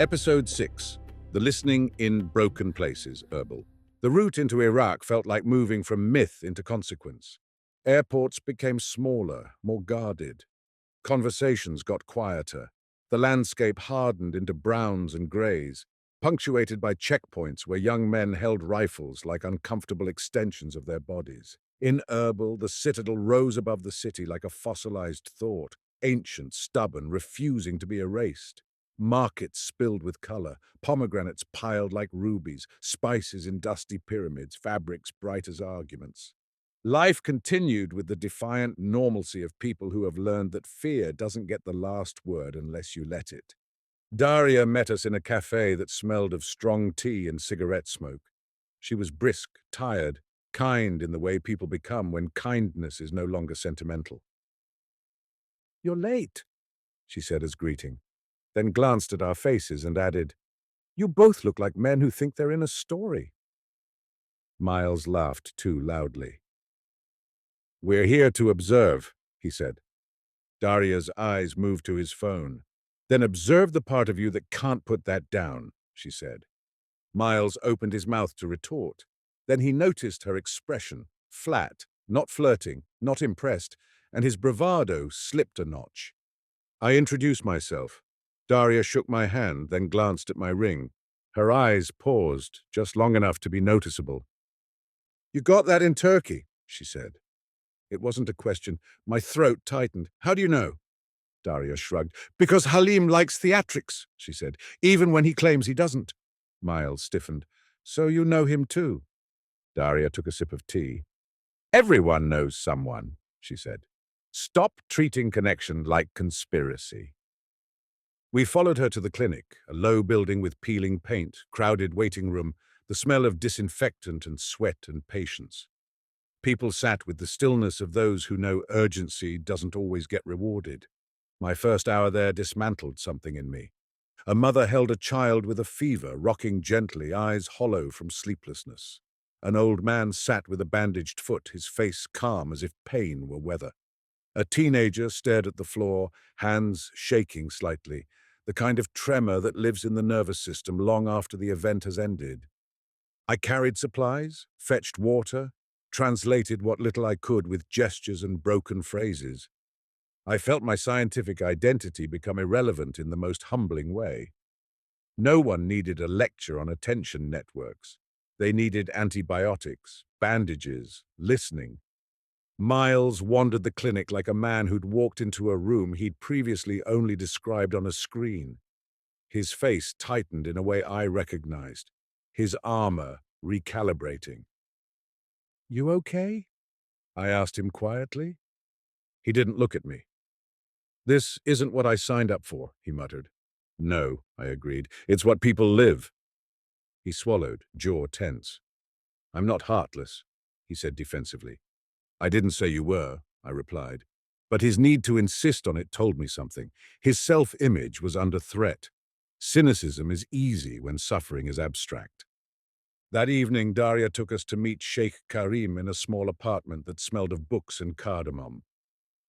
Episode 6. The Listening in Broken Places, Herbal. The route into Iraq felt like moving from myth into consequence. Airports became smaller, more guarded. Conversations got quieter. The landscape hardened into browns and greys, punctuated by checkpoints where young men held rifles like uncomfortable extensions of their bodies. In Erbil, the citadel rose above the city like a fossilized thought, ancient, stubborn, refusing to be erased. Markets spilled with color, pomegranates piled like rubies, spices in dusty pyramids, fabrics bright as arguments. Life continued with the defiant normalcy of people who have learned that fear doesn't get the last word unless you let it. Daria met us in a cafe that smelled of strong tea and cigarette smoke. She was brisk, tired, kind in the way people become when kindness is no longer sentimental. "You're late," she said as greeting, then glanced at our faces and added, "You both look like men who think they're in a story." Miles laughed too loudly. "We're here to observe," he said. Daria's eyes moved to his phone. "Then observe the part of you that can't put that down," she said. Miles opened his mouth to retort. Then he noticed her expression, flat, not flirting, not impressed, and his bravado slipped a notch. I introduced myself. Daria shook my hand, then glanced at my ring. Her eyes paused, just long enough to be noticeable. "You got that in Turkey," she said. It wasn't a question. My throat tightened. "How do you know?" Daria shrugged. "Because Halim likes theatrics," she said, "even when he claims he doesn't." Miles stiffened. "So you know him too?" Daria took a sip of tea. "Everyone knows someone," she said. "Stop treating connection like conspiracy." We followed her to the clinic, a low building with peeling paint, crowded waiting room, the smell of disinfectant and sweat and patience. People sat with the stillness of those who know urgency doesn't always get rewarded. My first hour there dismantled something in me. A mother held a child with a fever, rocking gently, eyes hollow from sleeplessness. An old man sat with a bandaged foot, his face calm as if pain were weather. A teenager stared at the floor, hands shaking slightly, the kind of tremor that lives in the nervous system long after the event has ended. I carried supplies, fetched water, translated what little I could with gestures and broken phrases. I felt my scientific identity become irrelevant in the most humbling way. No one needed a lecture on attention networks. They needed antibiotics, bandages, listening. Miles wandered the clinic like a man who'd walked into a room he'd previously only described on a screen. His face tightened in a way I recognized, his armor recalibrating. "You okay?" I asked him quietly. He didn't look at me. "This isn't what I signed up for," he muttered. "No," I agreed. "It's what people live." He swallowed, jaw tense. "I'm not heartless," he said defensively. "I didn't say you were," I replied. But his need to insist on it told me something. His self-image was under threat. Cynicism is easy when suffering is abstract. That evening, Daria took us to meet Sheikh Karim in a small apartment that smelled of books and cardamom.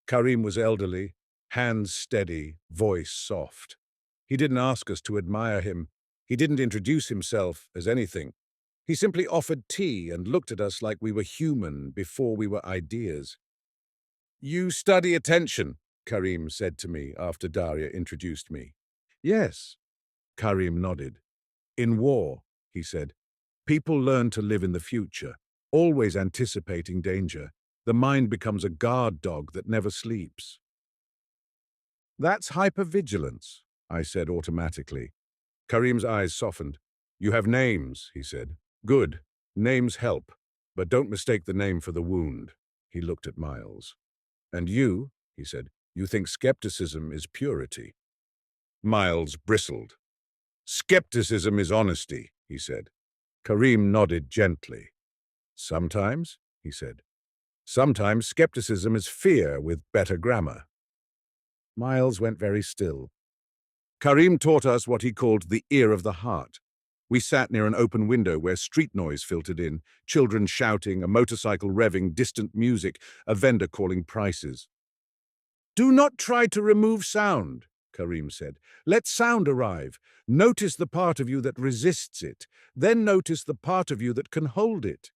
Karim was elderly, hands steady, voice soft. He didn't ask us to admire him. He didn't introduce himself as anything. He simply offered tea and looked at us like we were human before we were ideas. "You study attention," Karim said to me after Daria introduced me. "Yes," Karim nodded. "In war," he said, "people learn to live in the future, always anticipating danger. The mind becomes a guard dog that never sleeps." "That's hypervigilance," I said automatically. Karim's eyes softened. "You have names," he said. "Good. Names help. But don't mistake the name for the wound." He looked at Miles. "And you," he said, "you think skepticism is purity." Miles bristled. "Skepticism is honesty," he said. Karim nodded gently. "Sometimes," he said. "Sometimes skepticism is fear with better grammar." Miles went very still. Karim taught us what he called the ear of the heart. We sat near an open window where street noise filtered in, children shouting, a motorcycle revving, distant music, a vendor calling prices. "Do not try to remove sound," Karim said. Let sound arrive. Notice the part of you that resists it. Then notice the part of you that can hold it.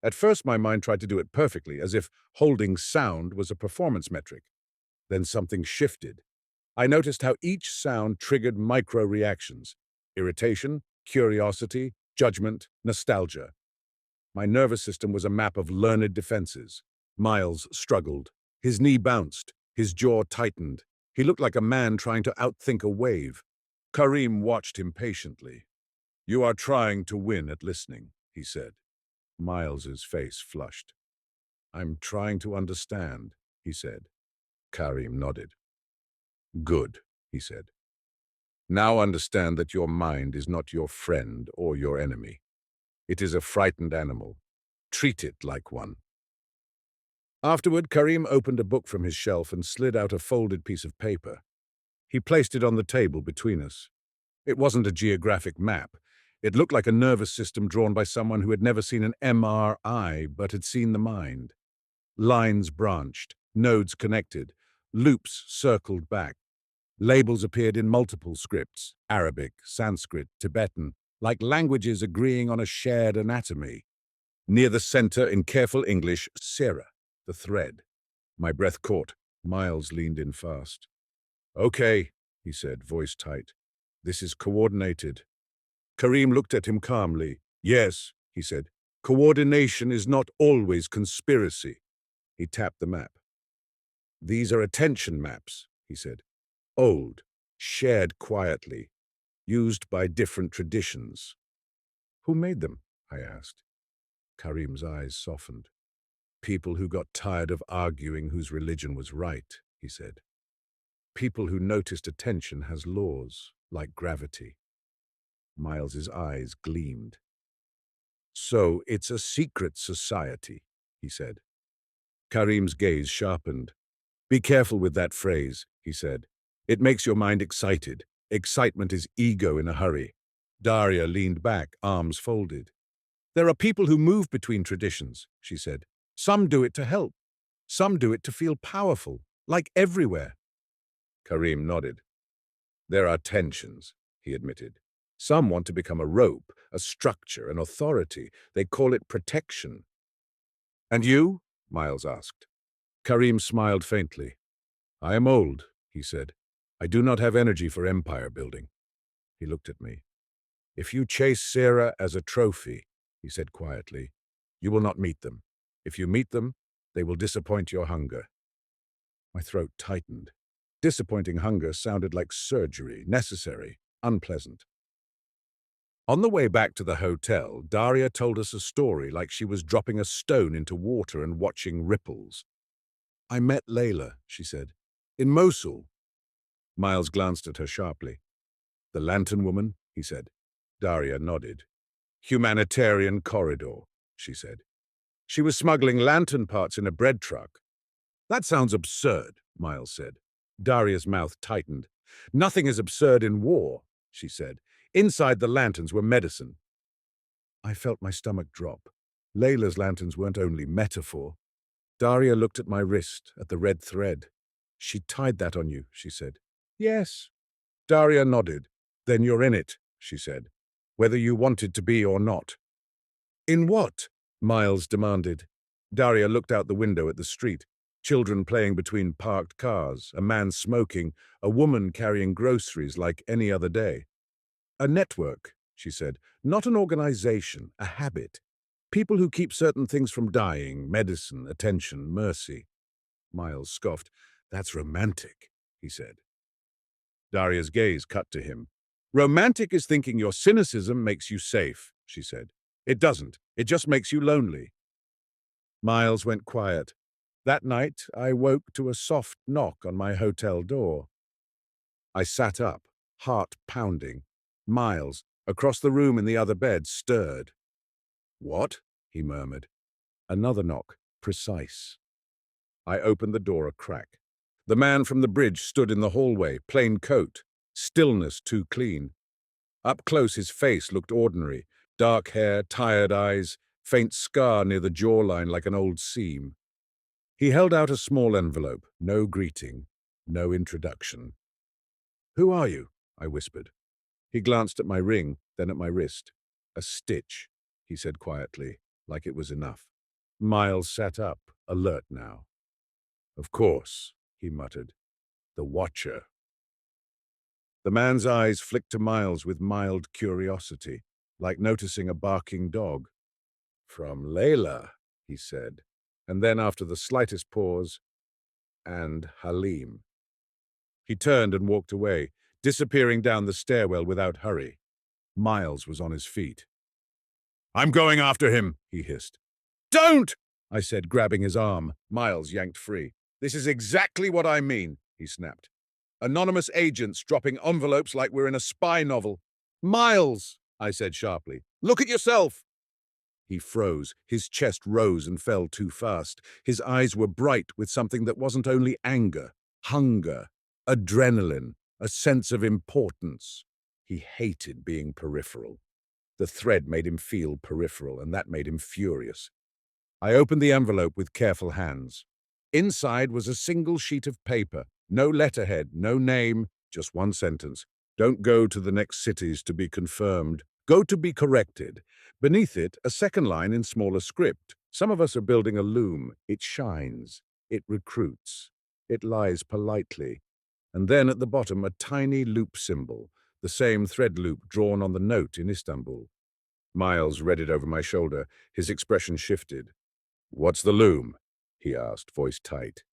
At first, my mind tried to do it perfectly, as if holding sound was a performance metric. Then something shifted. I noticed how each sound triggered micro-reactions: irritation, curiosity, judgment, nostalgia. My nervous system was a map of learned defenses. Miles struggled. His knee bounced. His jaw tightened. He looked like a man trying to outthink a wave. Karim watched him patiently. "You are trying to win at listening," he said. Miles's face flushed. "I'm trying to understand," he said. Karim nodded. "Good," he said. "Now understand that your mind is not your friend or your enemy. It is a frightened animal. Treat it like one." Afterward, Karim opened a book from his shelf and slid out a folded piece of paper. He placed it on the table between us. It wasn't a geographic map. It looked like a nervous system drawn by someone who had never seen an MRI but had seen the mind. Lines branched, nodes connected, loops circled back. Labels appeared in multiple scripts: Arabic, Sanskrit, Tibetan, like languages agreeing on a shared anatomy. Near the center, in careful English, Sarah, the thread. My breath caught. Miles leaned in fast. "Okay," he said, voice tight. "This is coordinated." Karim looked at him calmly. "Yes," he said. "Coordination is not always conspiracy." He tapped the map. "These are attention maps," he said. "Old, shared quietly, used by different traditions." "Who made them?" I asked. Karim's eyes softened. "People who got tired of arguing whose religion was right," he said. "People who noticed attention has laws, like gravity." Miles's eyes gleamed. "So it's a secret society," he said. Karim's gaze sharpened. "Be careful with that phrase," he said. "It makes your mind excited. Excitement is ego in a hurry." Daria leaned back, arms folded. "There are people who move between traditions," she said. "Some do it to help. Some do it to feel powerful, like everywhere." Karim nodded. "There are tensions," he admitted. "Some want to become a rope, a structure, an authority. They call it protection." "And you?" Miles asked. Karim smiled faintly. "I am old," he said. "I do not have energy for empire building." He looked at me. "If you chase Sarah as a trophy," he said quietly, "you will not meet them. If you meet them, they will disappoint your hunger." My throat tightened. Disappointing hunger sounded like surgery, necessary, unpleasant. On the way back to the hotel, Daria told us a story like she was dropping a stone into water and watching ripples. "I met Layla," she said, "in Mosul." Miles glanced at her sharply. "The lantern woman?" he said. Daria nodded. "Humanitarian corridor," she said. "She was smuggling lantern parts in a bread truck." "That sounds absurd," Miles said. Daria's mouth tightened. "Nothing is absurd in war," she said. "Inside the lanterns were medicine." I felt my stomach drop. Layla's lanterns weren't only metaphor. Daria looked at my wrist, at the red thread. "She tied that on you," she said. "Yes." Daria nodded. "Then you're in it," she said, "whether you wanted to be or not." "In what?" Miles demanded. Daria looked out the window at the street. Children playing between parked cars, a man smoking, a woman carrying groceries like any other day. "A network," she said, "not an organization, a habit. People who keep certain things from dying: medicine, attention, mercy." Miles scoffed. "That's romantic," he said. Daria's gaze cut to him. "Romantic is thinking your cynicism makes you safe," she said. "It doesn't. It just makes you lonely." Miles went quiet. That night, I woke to a soft knock on my hotel door. I sat up, heart pounding. Miles, across the room in the other bed, stirred. "What?" he murmured. Another knock, precise. I opened the door a crack. The man from the bridge stood in the hallway, plain coat, stillness too clean. Up close, his face looked ordinary. Dark hair, tired eyes, faint scar near the jawline like an old seam. He held out a small envelope, no greeting. No introduction. "Who are you?" I whispered. He glanced at my ring, then at my wrist. "A stitch," he said quietly, like it was enough. Miles sat up, alert now. "Of course," he muttered. "The Watcher." The man's eyes flicked to Miles with mild curiosity, like noticing a barking dog. "From Layla," he said, and then after the slightest pause, "and Halim." He turned and walked away, disappearing down the stairwell without hurry. Miles was on his feet. "I'm going after him," he hissed. "Don't!" I said, grabbing his arm. Miles yanked free. "This is exactly what I mean," he snapped. "Anonymous agents dropping envelopes like we're in a spy novel." "Miles!" I said sharply. "Look at yourself!" He froze. His chest rose and fell too fast. His eyes were bright with something that wasn't only anger, hunger, adrenaline, a sense of importance. He hated being peripheral. The thread made him feel peripheral, and that made him furious. I opened the envelope with careful hands. Inside was a single sheet of paper, no letterhead, no name, just one sentence. "Don't go to the next cities to be confirmed. Go to be corrected." Beneath it, a second line in smaller script. "Some of us are building a loom. It shines. It recruits. It lies politely." And then at the bottom, a tiny loop symbol, the same thread loop drawn on the note in Istanbul. Miles read it over my shoulder. His expression shifted. "What's the loom?" he asked, voice tight.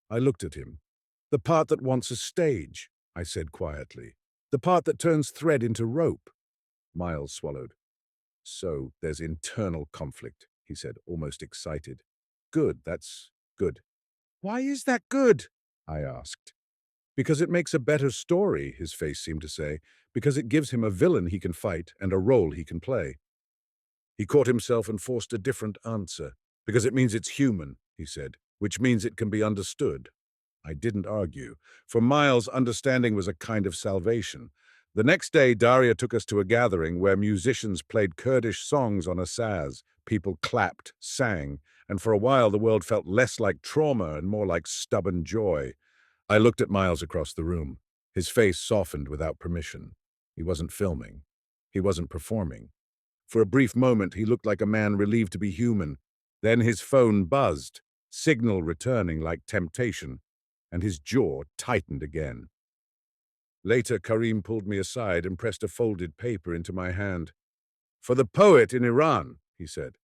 I looked at him. "The part that wants a stage," I said quietly. "The part that turns thread into rope." Miles swallowed. "So there's internal conflict," he said, almost excited. "Good, that's good." "Why is that good?" I asked. "Because it makes a better story," his face seemed to say. "Because it gives him a villain he can fight and a role he can play." He caught himself and forced a different answer. "Because it means it's human," he said, "which means it can be understood." I didn't argue. For Miles, understanding was a kind of salvation. The next day, Daria took us to a gathering where musicians played Kurdish songs on a saz. People clapped, sang, and for a while the world felt less like trauma and more like stubborn joy. I looked at Miles across the room. His face softened without permission. He wasn't filming. He wasn't performing. For a brief moment, he looked like a man relieved to be human. Then his phone buzzed, signal returning like temptation, and his jaw tightened again. Later, Karim pulled me aside and pressed a folded paper into my hand. "For the poet in Iran," he said.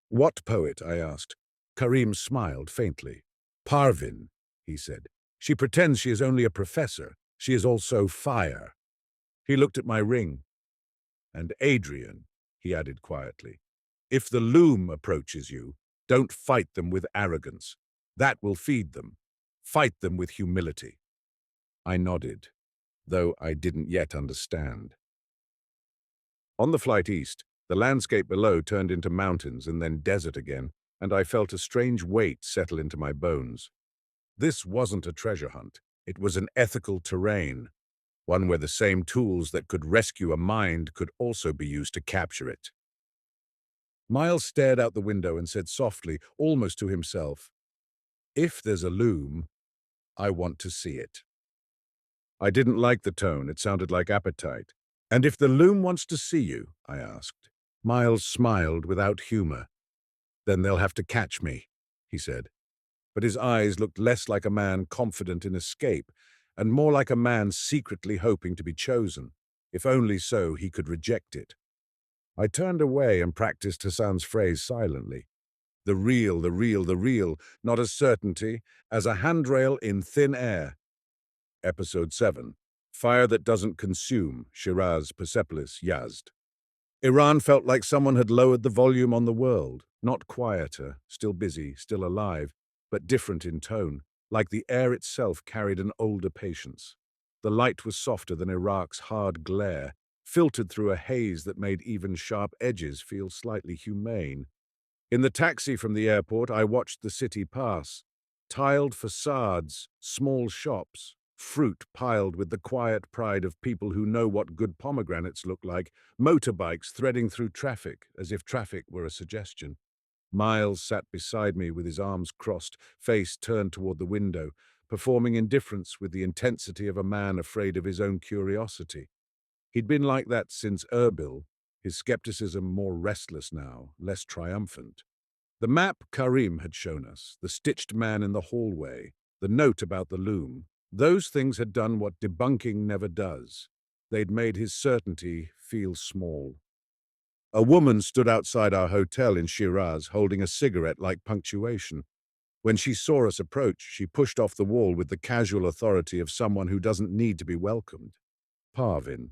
"What poet?" I asked. Karim smiled faintly. "Parvin," he said. "She pretends she is only a professor. She is also fire." He looked at my ring. "And Adrian," he added quietly. "If the loom approaches you, don't fight them with arrogance. That will feed them. Fight them with humility." I nodded, though I didn't yet understand. On the flight east, the landscape below turned into mountains and then desert again, and I felt a strange weight settle into my bones. This wasn't a treasure hunt. It was an ethical terrain, one where the same tools that could rescue a mind could also be used to capture it. Miles stared out the window and said softly, almost to himself, "If there's a loom, I want to see it." I didn't like the tone. It sounded like appetite. "And if the loom wants to see you?" I asked. Miles smiled without humor. "Then they'll have to catch me," he said. But his eyes looked less like a man confident in escape and more like a man secretly hoping to be chosen, if only so he could reject it. I turned away and practiced Hassan's phrase silently. The real, the real, the real, not as certainty, as a handrail in thin air. Episode 7. Fire that doesn't consume, Shiraz, Persepolis, Yazd. Iran felt like someone had lowered the volume on the world, not quieter, still busy, still alive, but different in tone, like the air itself carried an older patience. The light was softer than Iraq's hard glare, filtered through a haze that made even sharp edges feel slightly humane. In the taxi from the airport, I watched the city pass. Tiled facades, small shops, fruit piled with the quiet pride of people who know what good pomegranates look like, motorbikes threading through traffic as if traffic were a suggestion. Miles sat beside me with his arms crossed, face turned toward the window. performing indifference with the intensity of a man afraid of his own curiosity. He'd been like that since Erbil, his skepticism more restless now, less triumphant. The map Karim had shown us, the stitched man in the hallway, the note about the loom, those things had done what debunking never does. They'd made his certainty feel small. A woman stood outside our hotel in Shiraz holding a cigarette like punctuation. When she saw us approach, she pushed off the wall with the casual authority of someone who doesn't need to be welcomed. Parvin.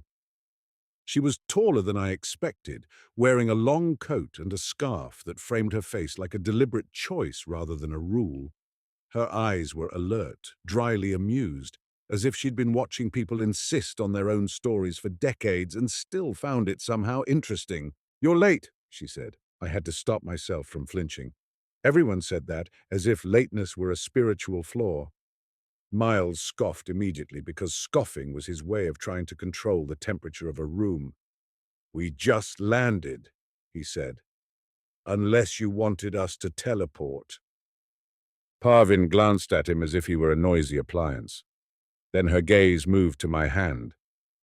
She was taller than I expected, wearing a long coat and a scarf that framed her face like a deliberate choice rather than a rule. Her eyes were alert, dryly amused, as if she'd been watching people insist on their own stories for decades and still found it somehow interesting. "You're late," she said. I had to stop myself from flinching. Everyone said that, as if lateness were a spiritual flaw. Miles scoffed immediately because scoffing was his way of trying to control the temperature of a room. "We just landed," he said. "Unless you wanted us to teleport." Parvin glanced at him as if he were a noisy appliance. Then her gaze moved to my hand.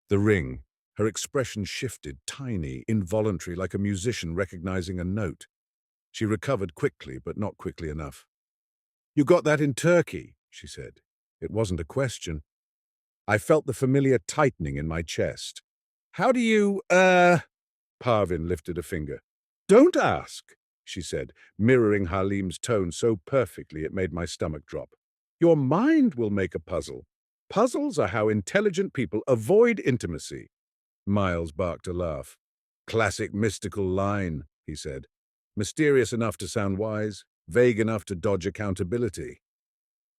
The ring. Her expression shifted, tiny, involuntary, like a musician recognizing a note. She recovered quickly, but not quickly enough. "You got that in Turkey," she said. It wasn't a question. I felt the familiar tightening in my chest. "How do you, Parvin lifted a finger. "Don't ask," she said, mirroring Halim's tone so perfectly it made my stomach drop. "Your mind will make a puzzle. Puzzles are how intelligent people avoid intimacy." Miles barked a laugh. "Classic mystical line," he said. "Mysterious enough to sound wise, vague enough to dodge accountability."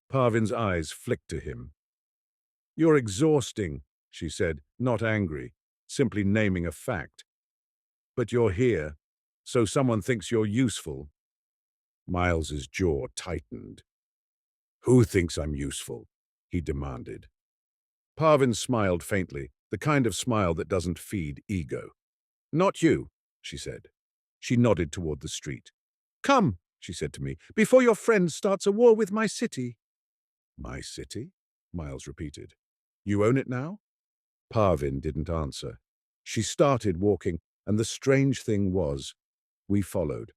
Parvin's eyes flicked to him. "You're exhausting," she said, not angry, simply naming a fact. "But you're here, so someone thinks you're useful." Miles's jaw tightened. "Who thinks I'm useful?" he demanded. Parvin smiled faintly, the kind of smile that doesn't feed ego. "Not you," she said. She nodded toward the street. "Come," she said to me, "before your friend starts a war with my city." "My city?" Miles repeated. "You own it now?" Parvin didn't answer. She started walking, and the strange thing was, we followed.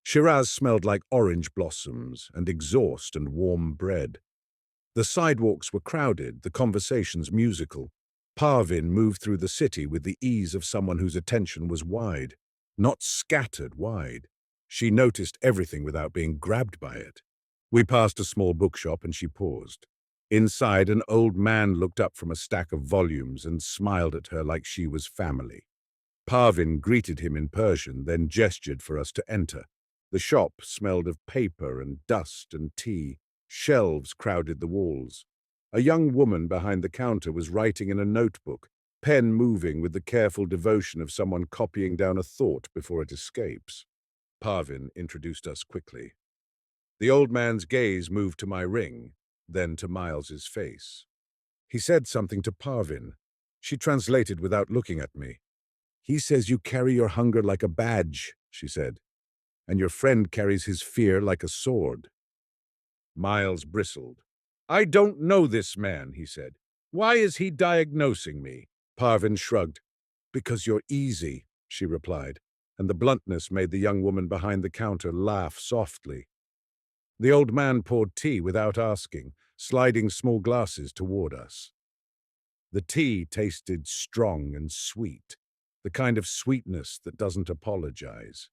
Shiraz smelled like orange blossoms and exhaust and warm bread. The sidewalks were crowded, the conversations musical. Parvin moved through the city with the ease of someone whose attention was wide, not scattered wide. She noticed everything without being grabbed by it. We passed a small bookshop and she paused. Inside, an old man looked up from a stack of volumes and smiled at her like she was family. Parvin greeted him in Persian, then gestured for us to enter. The shop smelled of paper and dust and tea. Shelves crowded the walls. A young woman behind the counter was writing in a notebook, pen moving with the careful devotion of someone copying down a thought before it escapes. Parvin introduced us quickly. The old man's gaze moved to my ring, then to Miles's face. He said something to Parvin. She translated without looking at me. "He says you carry your hunger like a badge," she said, "and your friend carries his fear like a sword." Miles bristled. "I don't know this man," he said. "Why is he diagnosing me?" Parvin shrugged. "Because you're easy," she replied, and the bluntness made the young woman behind the counter laugh softly. The old man poured tea without asking, sliding small glasses toward us. The tea tasted strong and sweet, the kind of sweetness that doesn't apologize.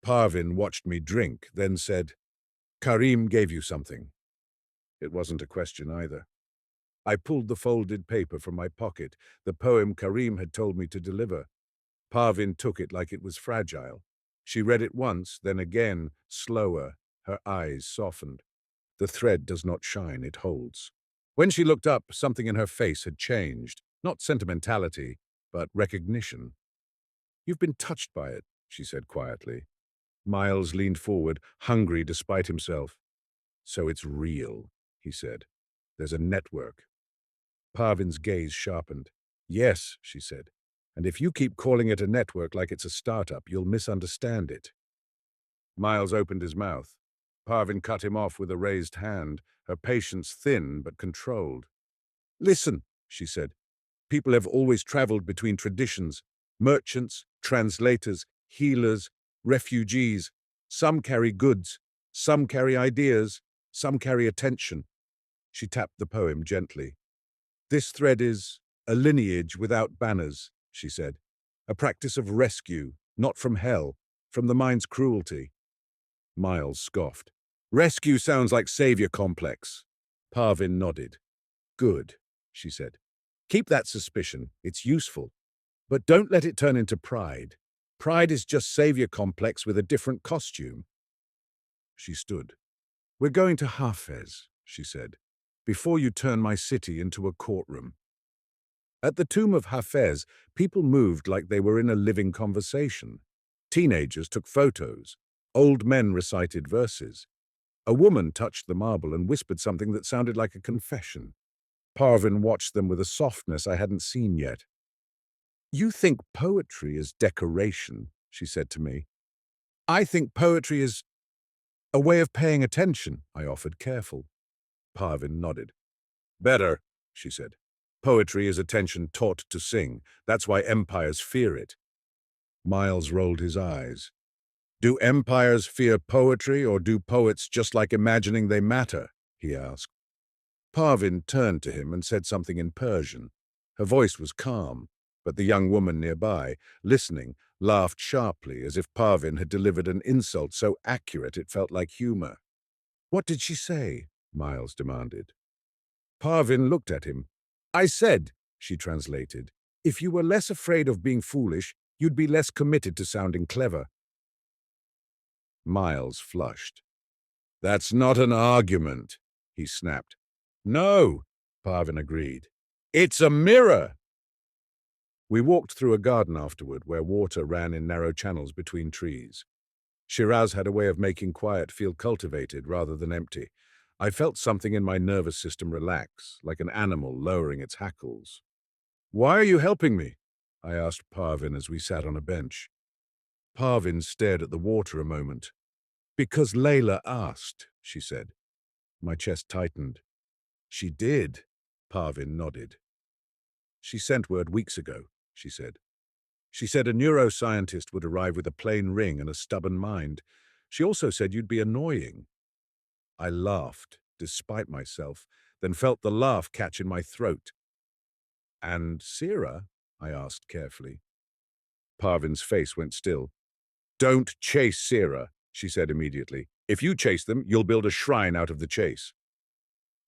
Parvin watched me drink, then said, "Karim gave you something." It wasn't a question either. I pulled the folded paper from my pocket, the poem Karim had told me to deliver. Parvin took it like it was fragile. She read it once, then again, slower, her eyes softened. The thread does not shine, it holds. When she looked up, something in her face had changed. Not sentimentality, but recognition. "You've been touched by it," she said quietly. Miles leaned forward, hungry despite himself. "So it's real," he said. "There's a network." Parvin's gaze sharpened. "Yes," she said. "And if you keep calling it a network like it's a startup, you'll misunderstand it." Miles opened his mouth. Parvin cut him off with a raised hand, her patience thin but controlled. "Listen," she said. "People have always traveled between traditions. Merchants, translators, healers, refugees. Some carry goods, some carry ideas, some carry attention." She tapped the poem gently. "This thread is a lineage without banners," she said. "A practice of rescue, not from hell, from the mind's cruelty." Miles scoffed. "Rescue sounds like savior complex." Parvin nodded. "Good," she said. "Keep that suspicion. It's useful. But don't let it turn into pride. Pride is just savior complex with a different costume." She stood. "We're going to Hafez," she said, "before you turn my city into a courtroom." At the tomb of Hafez, people moved like they were in a living conversation. Teenagers took photos. Old men recited verses. A woman touched the marble and whispered something that sounded like a confession. Parvin watched them with a softness I hadn't seen yet. "You think poetry is decoration," she said to me. "I think poetry is a way of paying attention," I offered, careful. Parvin nodded. "Better," she said. "Poetry is attention taught to sing. That's why empires fear it." Miles rolled his eyes. "Do empires fear poetry, or do poets just like imagining they matter?" he asked. Parvin turned to him and said something in Persian. Her voice was calm, but the young woman nearby, listening, laughed sharply as if Parvin had delivered an insult so accurate it felt like humor. "What did she say?" Miles demanded. Parvin looked at him. "I said," she translated, "if you were less afraid of being foolish, you'd be less committed to sounding clever." Miles flushed. "That's not an argument," he snapped. "No," Parvin agreed. "It's a mirror." We walked through a garden afterward where water ran in narrow channels between trees. Shiraz had a way of making quiet feel cultivated rather than empty. I felt something in my nervous system relax, like an animal lowering its hackles. "Why are you helping me?" I asked Parvin as we sat on a bench. Parvin stared at the water a moment. "Because Layla asked," she said. My chest tightened. "She did," Parvin nodded. "She sent word weeks ago," she said. "She said a neuroscientist would arrive with a plain ring and a stubborn mind. She also said you'd be annoying." I laughed, despite myself, then felt the laugh catch in my throat. "And Sira?" I asked carefully. Parvin's face went still. "Don't chase Sira," she said immediately. "If you chase them, you'll build a shrine out of the chase."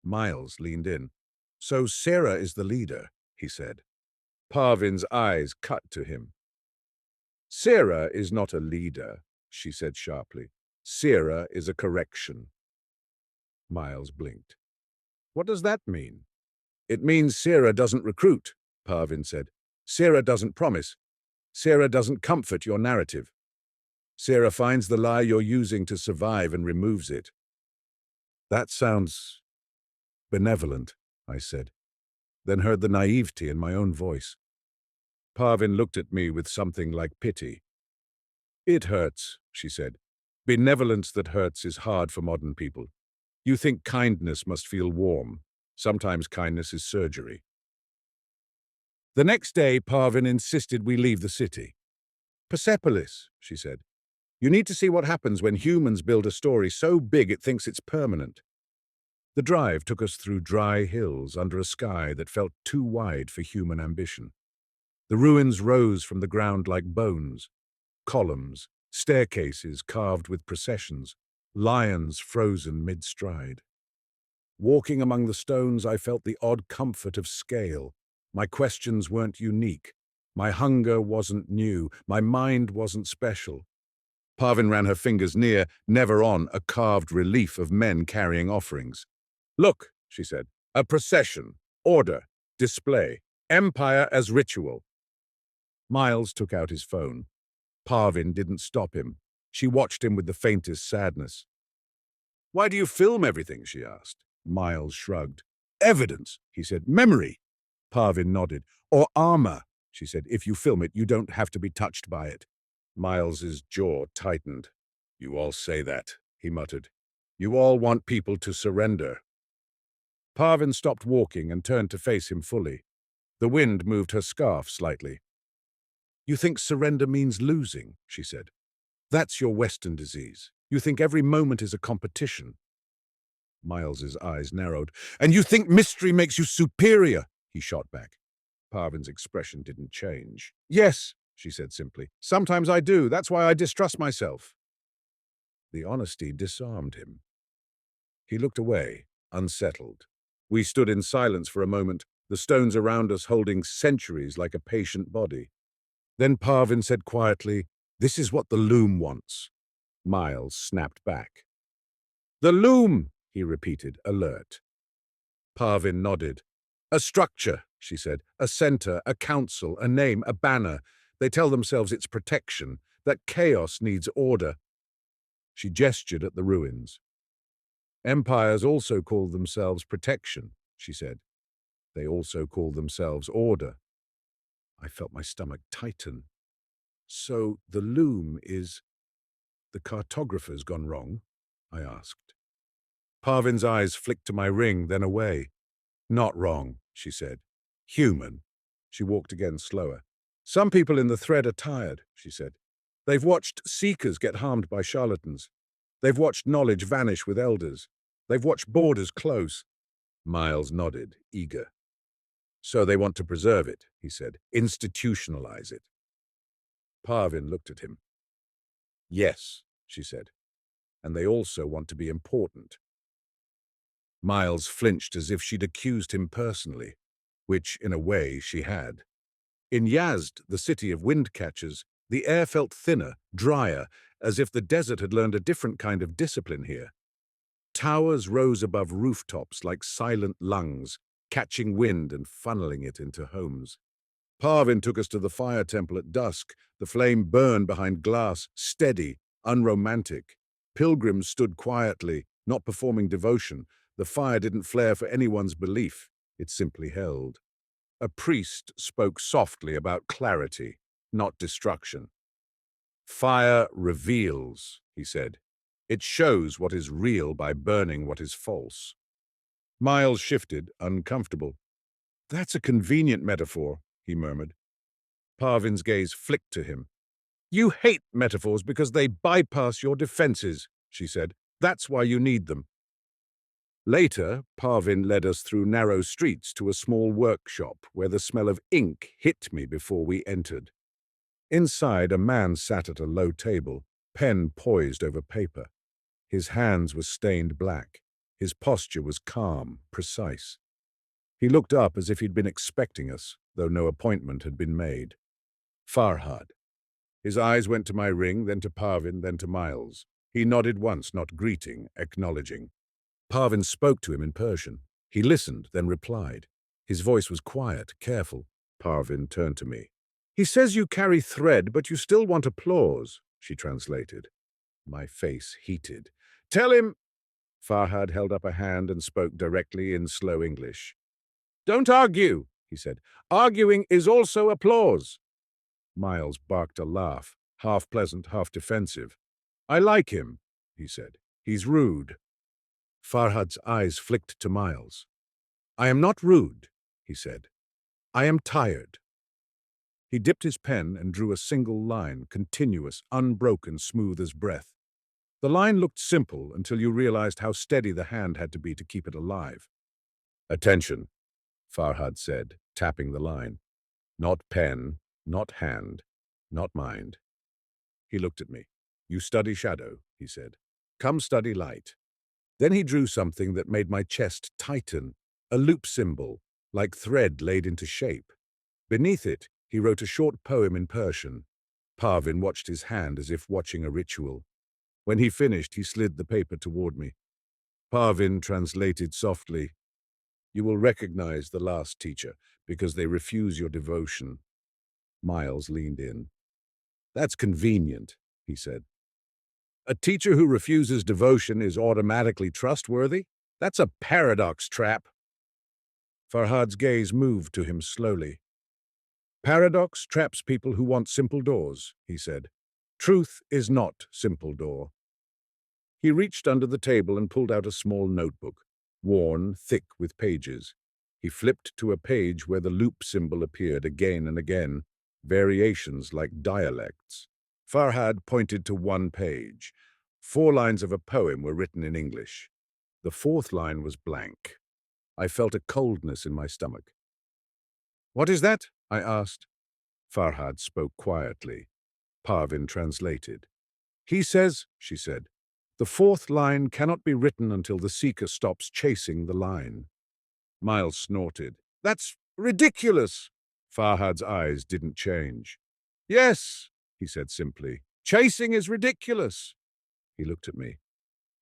Miles leaned in. "So Sira is the leader," he said. Parvin's eyes cut to him. "Sira is not a leader," she said sharply. "Sira is a correction." Miles blinked. "What does that mean?" "It means Sira doesn't recruit," Parvin said. "Sira doesn't promise. Sira doesn't comfort your narrative. Sira finds the lie you're using to survive and removes it." "That sounds benevolent," I said, then heard the naivety in my own voice. Parvin looked at me with something like pity. "It hurts," she said. "Benevolence that hurts is hard for modern people. You think kindness must feel warm. Sometimes kindness is surgery." The next day, Parvin insisted we leave the city. "Persepolis," she said. "You need to see what happens when humans build a story so big it thinks it's permanent." The drive took us through dry hills under a sky that felt too wide for human ambition. The ruins rose from the ground like bones, columns, staircases carved with processions, lions frozen mid-stride. Walking among the stones, I felt the odd comfort of scale. My questions weren't unique. My hunger wasn't new. My mind wasn't special. Parvin ran her fingers near, never on, a carved relief of men carrying offerings. "Look," she said, "a procession, order, display, empire as ritual." Miles took out his phone. Parvin didn't stop him. She watched him with the faintest sadness. "Why do you film everything?" she asked. Miles shrugged. "Evidence," he said. "Memory." Parvin nodded. "Or armor," she said. "If you film it, you don't have to be touched by it." Miles's jaw tightened. "You all say that," he muttered. "You all want people to surrender." Parvin stopped walking and turned to face him fully. The wind moved her scarf slightly. "You think surrender means losing," she said. "That's your Western disease. You think every moment is a competition." Miles's eyes narrowed. "And you think mystery makes you superior," he shot back. Parvin's expression didn't change. "Yes," she said simply. "Sometimes I do. That's why I distrust myself." The honesty disarmed him. He looked away, unsettled. We stood in silence for a moment, the stones around us holding centuries like a patient body. Then Parvin said quietly, "This is what the loom wants." Miles snapped back. "The loom," he repeated, alert. Parvin nodded. "A structure," she said. "A center, a council, a name, a banner. They tell themselves it's protection, that chaos needs order." She gestured at the ruins. "Empires also call themselves protection," she said. "They also call themselves order." I felt my stomach tighten. "So the loom is the cartographer's gone wrong?" I asked. Parvin's eyes flicked to my ring, then away. "Not wrong," she said. "Human." She walked again, slower. "Some people in the thread are tired," she said. "They've watched seekers get harmed by charlatans. They've watched knowledge vanish with elders. They've watched borders close." Miles nodded, eager. "So they want to preserve it," he said. "Institutionalize it." Parvin looked at him. "Yes," she said. "And they also want to be important." Miles flinched as if she'd accused him personally, which, in a way, she had. In Yazd, the city of wind-catchers, the air felt thinner, drier, as if the desert had learned a different kind of discipline here. Towers rose above rooftops like silent lungs, catching wind and funneling it into homes. Parvin took us to the fire temple at dusk. The flame burned behind glass, steady, unromantic. Pilgrims stood quietly, not performing devotion. The fire didn't flare for anyone's belief. It simply held. A priest spoke softly about clarity, not destruction. "Fire reveals," he said. "It shows what is real by burning what is false." Miles shifted, uncomfortable. "That's a convenient metaphor," he murmured. Parvin's gaze flicked to him. "You hate metaphors because they bypass your defenses," she said. "That's why you need them." Later, Parvin led us through narrow streets to a small workshop where the smell of ink hit me before we entered. Inside, a man sat at a low table, pen poised over paper. His hands were stained black. His posture was calm, precise. He looked up as if he'd been expecting us, though no appointment had been made. Farhad. His eyes went to my ring, then to Parvin, then to Miles. He nodded once, not greeting, acknowledging. Parvin spoke to him in Persian. He listened, then replied. His voice was quiet, careful. Parvin turned to me. "He says you carry thread, but you still want applause," she translated. My face heated. "Tell him—" Farhad held up a hand and spoke directly in slow English. "Don't argue," he said. "Arguing is also applause." Miles barked a laugh, half pleasant, half defensive. "I like him," he said. "He's rude." Farhad's eyes flicked to Miles. "I am not rude," he said. "I am tired." He dipped his pen and drew a single line, continuous, unbroken, smooth as breath. The line looked simple until you realized how steady the hand had to be to keep it alive. "Attention," Farhad said, tapping the line. "Not pen, not hand, not mind." He looked at me. "You study shadow," he said. "Come study light." Then he drew something that made my chest tighten, a loop symbol, like thread laid into shape. Beneath it, he wrote a short poem in Persian. Parvin watched his hand as if watching a ritual. When he finished, he slid the paper toward me. Parvin translated softly, "You will recognize the last teacher, because they refuse your devotion." Miles leaned in. "That's convenient," he said. "A teacher who refuses devotion is automatically trustworthy? That's a paradox trap." Farhad's gaze moved to him slowly. "Paradox traps people who want simple doors," he said. "Truth is not simple door." He reached under the table and pulled out a small notebook. worn, thick with pages. He flipped to a page where the loop symbol appeared again and again, variations like dialects. Farhad pointed to one page. 4 lines of a poem were written in English. The 4th line was blank. I felt a coldness in my stomach. "What is that?" I asked. Farhad spoke quietly. Parvin translated. "He says," she said, "the 4th line cannot be written until the seeker stops chasing the line." Miles snorted. "That's ridiculous!" Farhad's eyes didn't change. "Yes," he said simply. "Chasing is ridiculous." He looked at me.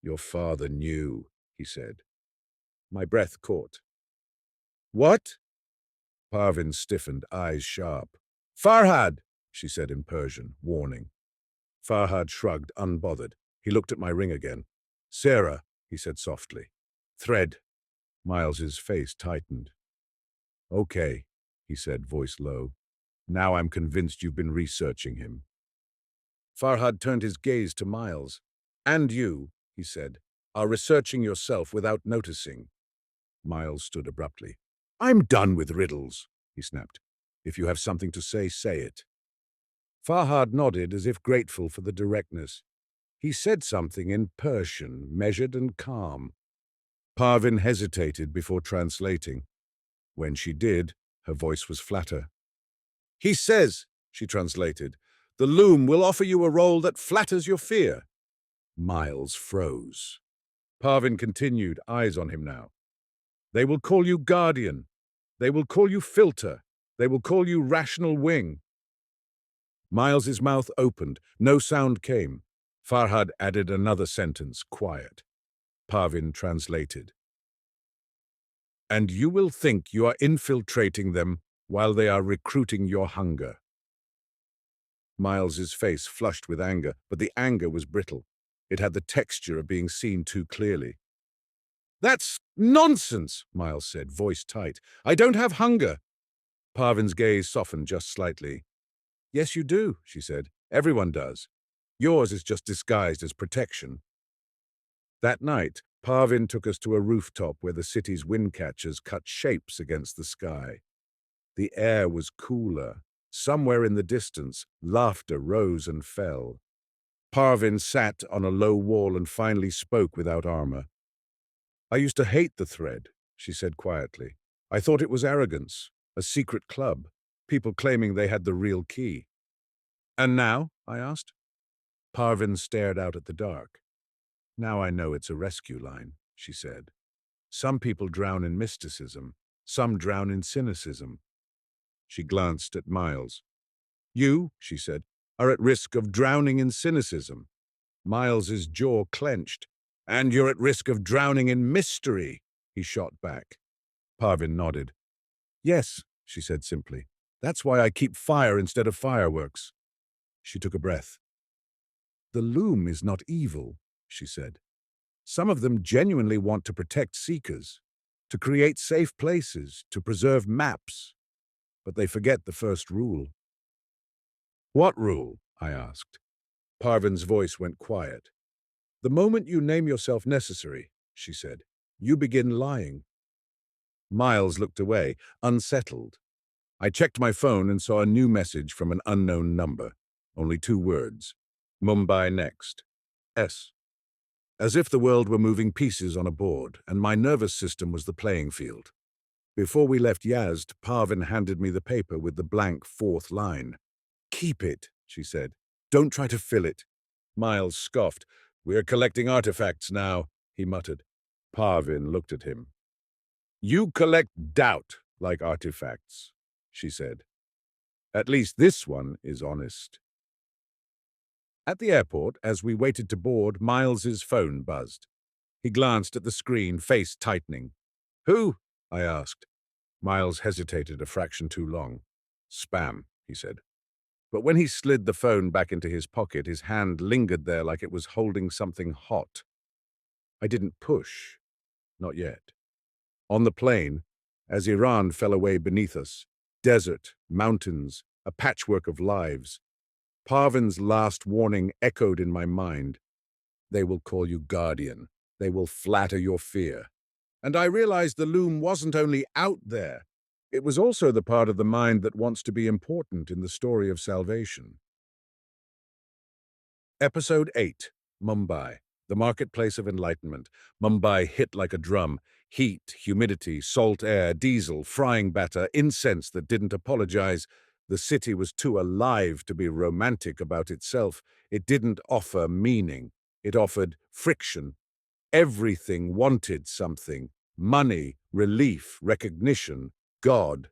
"Your father knew," he said. My breath caught. "What?" Parvin stiffened, eyes sharp. "Farhad!" she said in Persian, warning. Farhad shrugged, unbothered. He looked at my ring again. "Sarah," he said softly. "Thread." Miles's face tightened. "Okay," he said, voice low. "Now I'm convinced you've been researching him." Farhad turned his gaze to Miles. "And you," he said, "are researching yourself without noticing." Miles stood abruptly. "I'm done with riddles," he snapped. "If you have something to say, say it." Farhad nodded as if grateful for the directness. He said something in Persian, measured and calm. Parvin hesitated before translating. When she did, her voice was flatter. "He says," she translated, "the loom will offer you a role that flatters your fear." Miles froze. Parvin continued, eyes on him now. "They will call you guardian. They will call you filter. They will call you rational wing." Miles's mouth opened. No sound came. Farhad added another sentence, quiet. Parvin translated. "And you will think you are infiltrating them while they are recruiting your hunger." Miles's face flushed with anger, but the anger was brittle. It had the texture of being seen too clearly. "That's nonsense," Miles said, voice tight. "I don't have hunger." Parvin's gaze softened just slightly. "Yes, you do," she said. "Everyone does. Yours is just disguised as protection." That night, Parvin took us to a rooftop where the city's wind catchers cut shapes against the sky. The air was cooler. Somewhere in the distance, laughter rose and fell. Parvin sat on a low wall and finally spoke without armor. "I used to hate the thread," she said quietly. "I thought it was arrogance, a secret club, people claiming they had the real key." "And now?" I asked. Parvin stared out at the dark. "Now I know it's a rescue line," she said. "Some people drown in mysticism. Some drown in cynicism." She glanced at Miles. "You," she said, "are at risk of drowning in cynicism." Miles's jaw clenched. "And you're at risk of drowning in mystery," he shot back. Parvin nodded. "Yes," she said simply. "That's why I keep fire instead of fireworks." She took a breath. "The loom is not evil," she said. "Some of them genuinely want to protect seekers, to create safe places, to preserve maps. But they forget the first rule." "What rule?" I asked. Parvin's voice went quiet. "The moment you name yourself necessary," she said, "you begin lying." Miles looked away, unsettled. I checked my phone and saw a new message from an unknown number. Only 2 words. Mumbai next. S. As if the world were moving pieces on a board, and my nervous system was the playing field. Before we left Yazd, Parvin handed me the paper with the blank 4th line. "Keep it," she said. "Don't try to fill it." Miles scoffed. "We're collecting artifacts now," he muttered. Parvin looked at him. "You collect doubt like artifacts," she said. "At least this one is honest." At the airport, as we waited to board, Miles's phone buzzed. He glanced at the screen, face tightening. "Who?" I asked. Miles hesitated a fraction too long. "Spam," he said. But when he slid the phone back into his pocket, his hand lingered there like it was holding something hot. I didn't push. Not yet. On the plane, as Iran fell away beneath us, desert, mountains, a patchwork of lives, Parvin's last warning echoed in my mind. They will call you guardian. They will flatter your fear. And I realized the loom wasn't only out there, it was also the part of the mind that wants to be important in the story of salvation. Episode 8, Mumbai, the marketplace of enlightenment. Mumbai hit like a drum. Heat, humidity, salt air, diesel, frying batter, incense that didn't apologize. The city was too alive to be romantic about itself. It didn't offer meaning. It offered friction. Everything wanted something. Money, relief, recognition, God.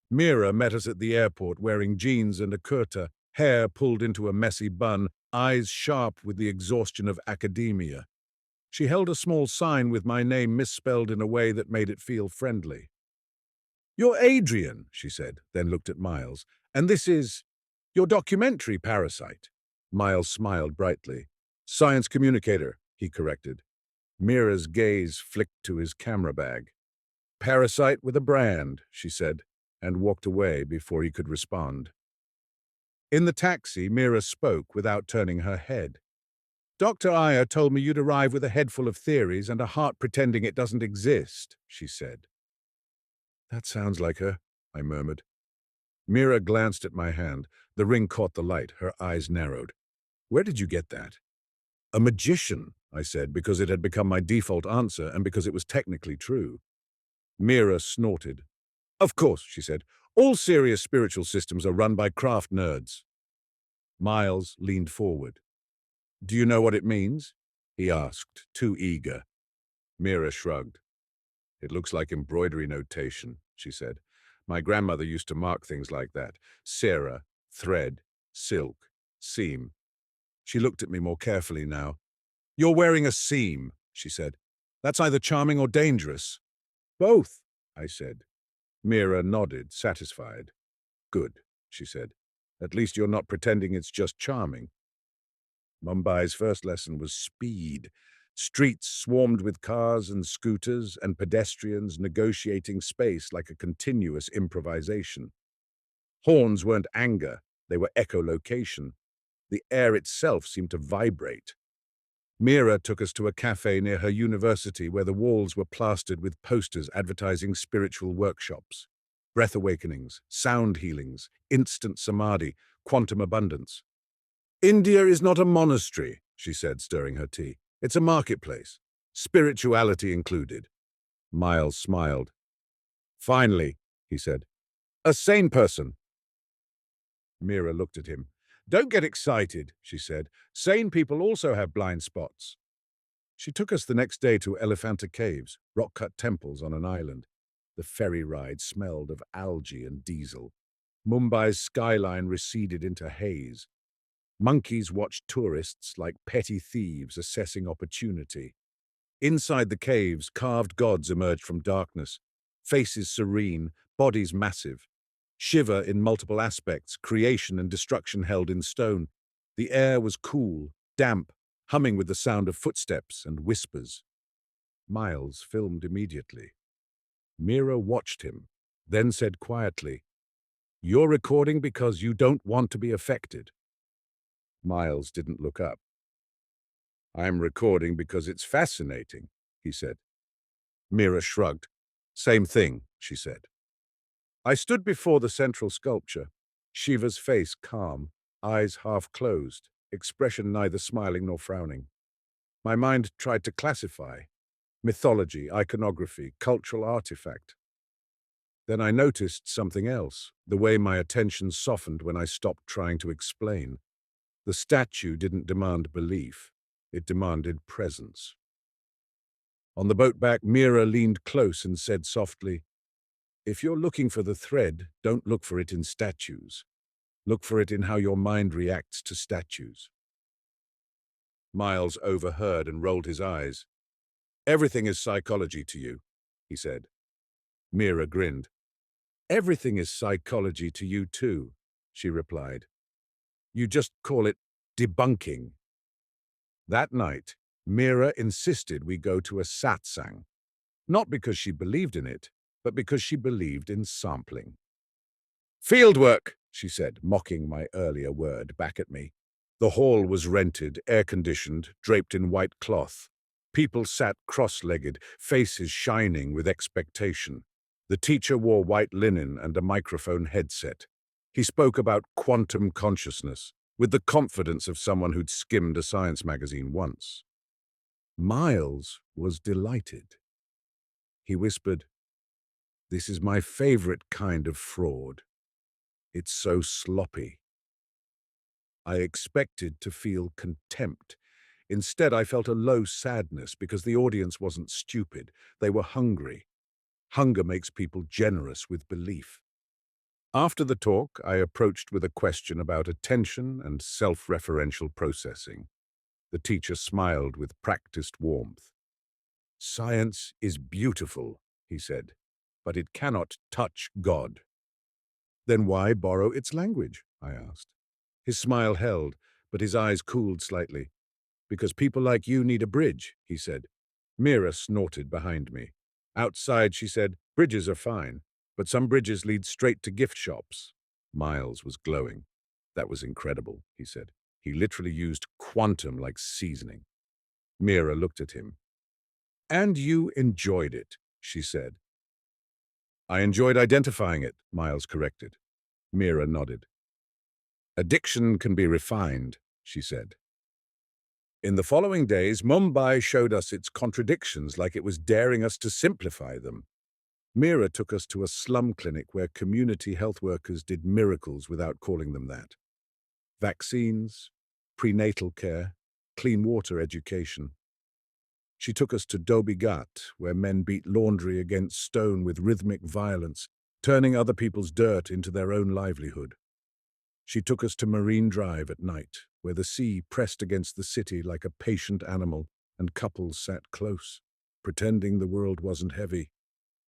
Mira met us at the airport wearing jeans and a kurta, hair pulled into a messy bun, eyes sharp with the exhaustion of academia. She held a small sign with my name misspelled in a way that made it feel friendly. "You're Adrian," she said, then looked at Miles. "And this is your documentary, Parasite." Miles smiled brightly. "Science communicator," he corrected. Mira's gaze flicked to his camera bag. "Parasite with a brand," she said, and walked away before he could respond. In the taxi, Mira spoke without turning her head. "Dr. Iyer told me you'd arrive with a head full of theories and a heart pretending it doesn't exist," she said. "That sounds like her," I murmured. Mira glanced at my hand. The ring caught the light. Her eyes narrowed. "Where did you get that?" "A magician," I said, because it had become my default answer and because it was technically true. Mira snorted. "Of course," she said. "All serious spiritual systems are run by craft nerds." Miles leaned forward. "Do you know what it means?" he asked, too eager. Mira shrugged. "It looks like embroidery notation," she said. "My grandmother used to mark things like that. Sarah, thread, silk, seam." She looked at me more carefully now. "You're wearing a seam," she said. "That's either charming or dangerous." "Both," I said. Mira nodded, satisfied. "Good," she said. "At least you're not pretending it's just charming." Mumbai's first lesson was speed. Streets swarmed with cars and scooters and pedestrians negotiating space like a continuous improvisation. Horns weren't anger, they were echolocation. The air itself seemed to vibrate. Mira took us to a cafe near her university where the walls were plastered with posters advertising spiritual workshops. Breath awakenings, sound healings, instant samadhi, quantum abundance. "India is not a monastery," she said, stirring her tea. "It's a marketplace, spirituality included." Miles smiled. "Finally," he said. "A sane person." Mira looked at him. "Don't get excited," she said. "Sane people also have blind spots." She took us the next day to Elephanta Caves, rock-cut temples on an island. The ferry ride smelled of algae and diesel. Mumbai's skyline receded into haze. Monkeys watched tourists like petty thieves assessing opportunity. Inside the caves, carved gods emerged from darkness, faces serene, bodies massive. Shiva in multiple aspects, creation and destruction held in stone. The air was cool, damp, humming with the sound of footsteps and whispers. Miles filmed immediately. Mira watched him, then said quietly, "You're recording because you don't want to be affected." Miles didn't look up. "I'm recording because it's fascinating," he said. Mira shrugged. "Same thing," she said. I stood before the central sculpture, Shiva's face calm, eyes half closed, expression neither smiling nor frowning. My mind tried to classify: mythology, iconography, cultural artifact. Then I noticed something else, the way my attention softened when I stopped trying to explain. The statue didn't demand belief, it demanded presence. On the boat back, Mira leaned close and said softly, "If you're looking for the thread, don't look for it in statues. Look for it in how your mind reacts to statues." Miles overheard and rolled his eyes. "Everything is psychology to you," he said. Mira grinned. "Everything is psychology to you too," she replied. "You just call it debunking." That night, Mira insisted we go to a satsang, not because she believed in it, but because she believed in sampling. "Fieldwork," she said, mocking my earlier word back at me. The hall was rented, air-conditioned, draped in white cloth. People sat cross-legged, faces shining with expectation. The teacher wore white linen and a microphone headset. He spoke about quantum consciousness, with the confidence of someone who'd skimmed a science magazine once. Miles was delighted. He whispered, "This is my favorite kind of fraud. It's so sloppy." I expected to feel contempt. Instead, I felt a low sadness because the audience wasn't stupid. They were hungry. Hunger makes people generous with belief. After the talk, I approached with a question about attention and self-referential processing. The teacher smiled with practiced warmth. "Science is beautiful," he said, "but it cannot touch God." "Then why borrow its language?" I asked. His smile held, but his eyes cooled slightly. "Because people like you need a bridge," he said. Mira snorted behind me. Outside, she said, "Bridges are fine, but some bridges lead straight to gift shops." Miles was glowing. "That was incredible," he said. "He literally used quantum like seasoning." Mira looked at him. "And you enjoyed it," she said. "I enjoyed identifying it," Miles corrected. Mira nodded. "Addiction can be refined," she said. In the following days, Mumbai showed us its contradictions like it was daring us to simplify them. Mira took us to a slum clinic where community health workers did miracles without calling them that. Vaccines, prenatal care, clean water education. She took us to Dhobi Ghat, where men beat laundry against stone with rhythmic violence, turning other people's dirt into their own livelihood. She took us to Marine Drive at night, where the sea pressed against the city like a patient animal, and couples sat close, pretending the world wasn't heavy.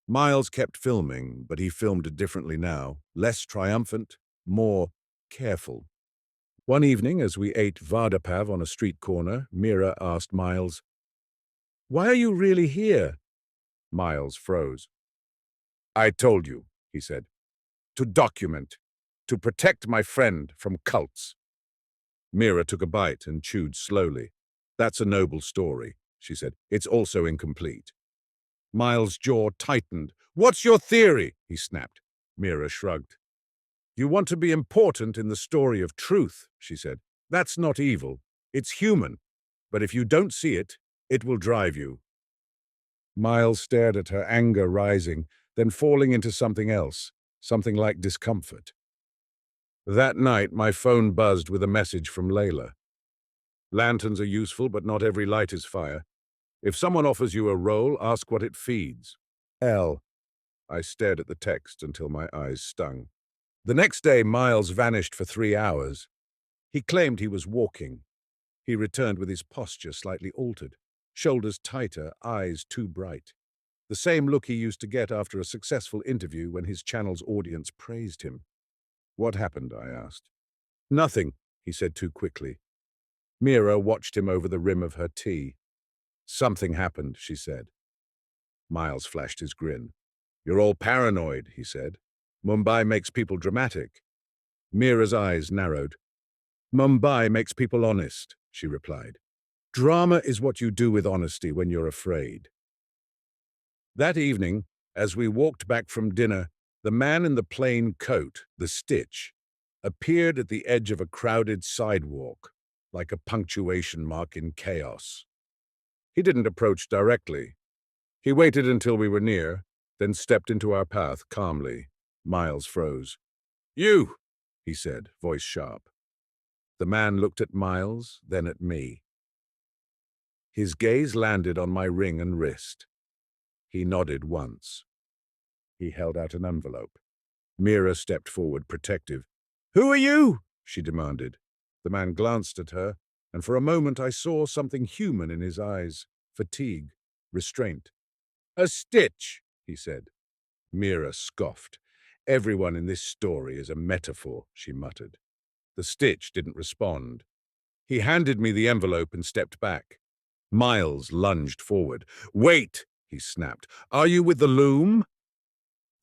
Miles kept filming, but he filmed differently now, less triumphant, more careful. One evening, as we ate vada pav on a street corner, Mira asked Miles, "Why are you really here?" Miles froze. "I told you," he said, "to document, to protect my friend from cults." Mira took a bite and chewed slowly. "That's a noble story," she said. "It's also incomplete." Miles' jaw tightened. "What's your theory?" he snapped. Mira shrugged. "You want to be important in the story of truth," she said. "That's not evil. It's human. But if you don't see it, it will drive you." Miles stared at her, anger rising, then falling into something else, something like discomfort. That night, my phone buzzed with a message from Layla. "Lanterns are useful, but not every light is fire. If someone offers you a role, ask what it feeds." L. I stared at the text until my eyes stung. The next day, Miles vanished for 3 hours. He claimed he was walking. He returned with his posture slightly altered, shoulders tighter, eyes too bright. The same look he used to get after a successful interview when his channel's audience praised him. "What happened?" I asked. "Nothing," he said too quickly. Mira watched him over the rim of her tea. "Something happened," she said. Miles flashed his grin. "You're all paranoid," he said. "Mumbai makes people dramatic." Mira's eyes narrowed. "Mumbai makes people honest," she replied. "Drama is what you do with honesty when you're afraid." That evening, as we walked back from dinner, the man in the plain coat, the Stitch, appeared at the edge of a crowded sidewalk, like a punctuation mark in chaos. He didn't approach directly. He waited until we were near, then stepped into our path calmly. Miles froze. "You!" he said, voice sharp. The man looked at Miles, then at me. His gaze landed on my ring and wrist. He nodded once. He held out an envelope. Mira stepped forward, protective. "Who are you?" she demanded. The man glanced at her, and for a moment I saw something human in his eyes. Fatigue, restraint. "A Stitch," he said. Mira scoffed. "Everyone in this story is a metaphor," she muttered. The Stitch didn't respond. He handed me the envelope and stepped back. Miles lunged forward. "Wait!" he snapped. "Are you with the loom?"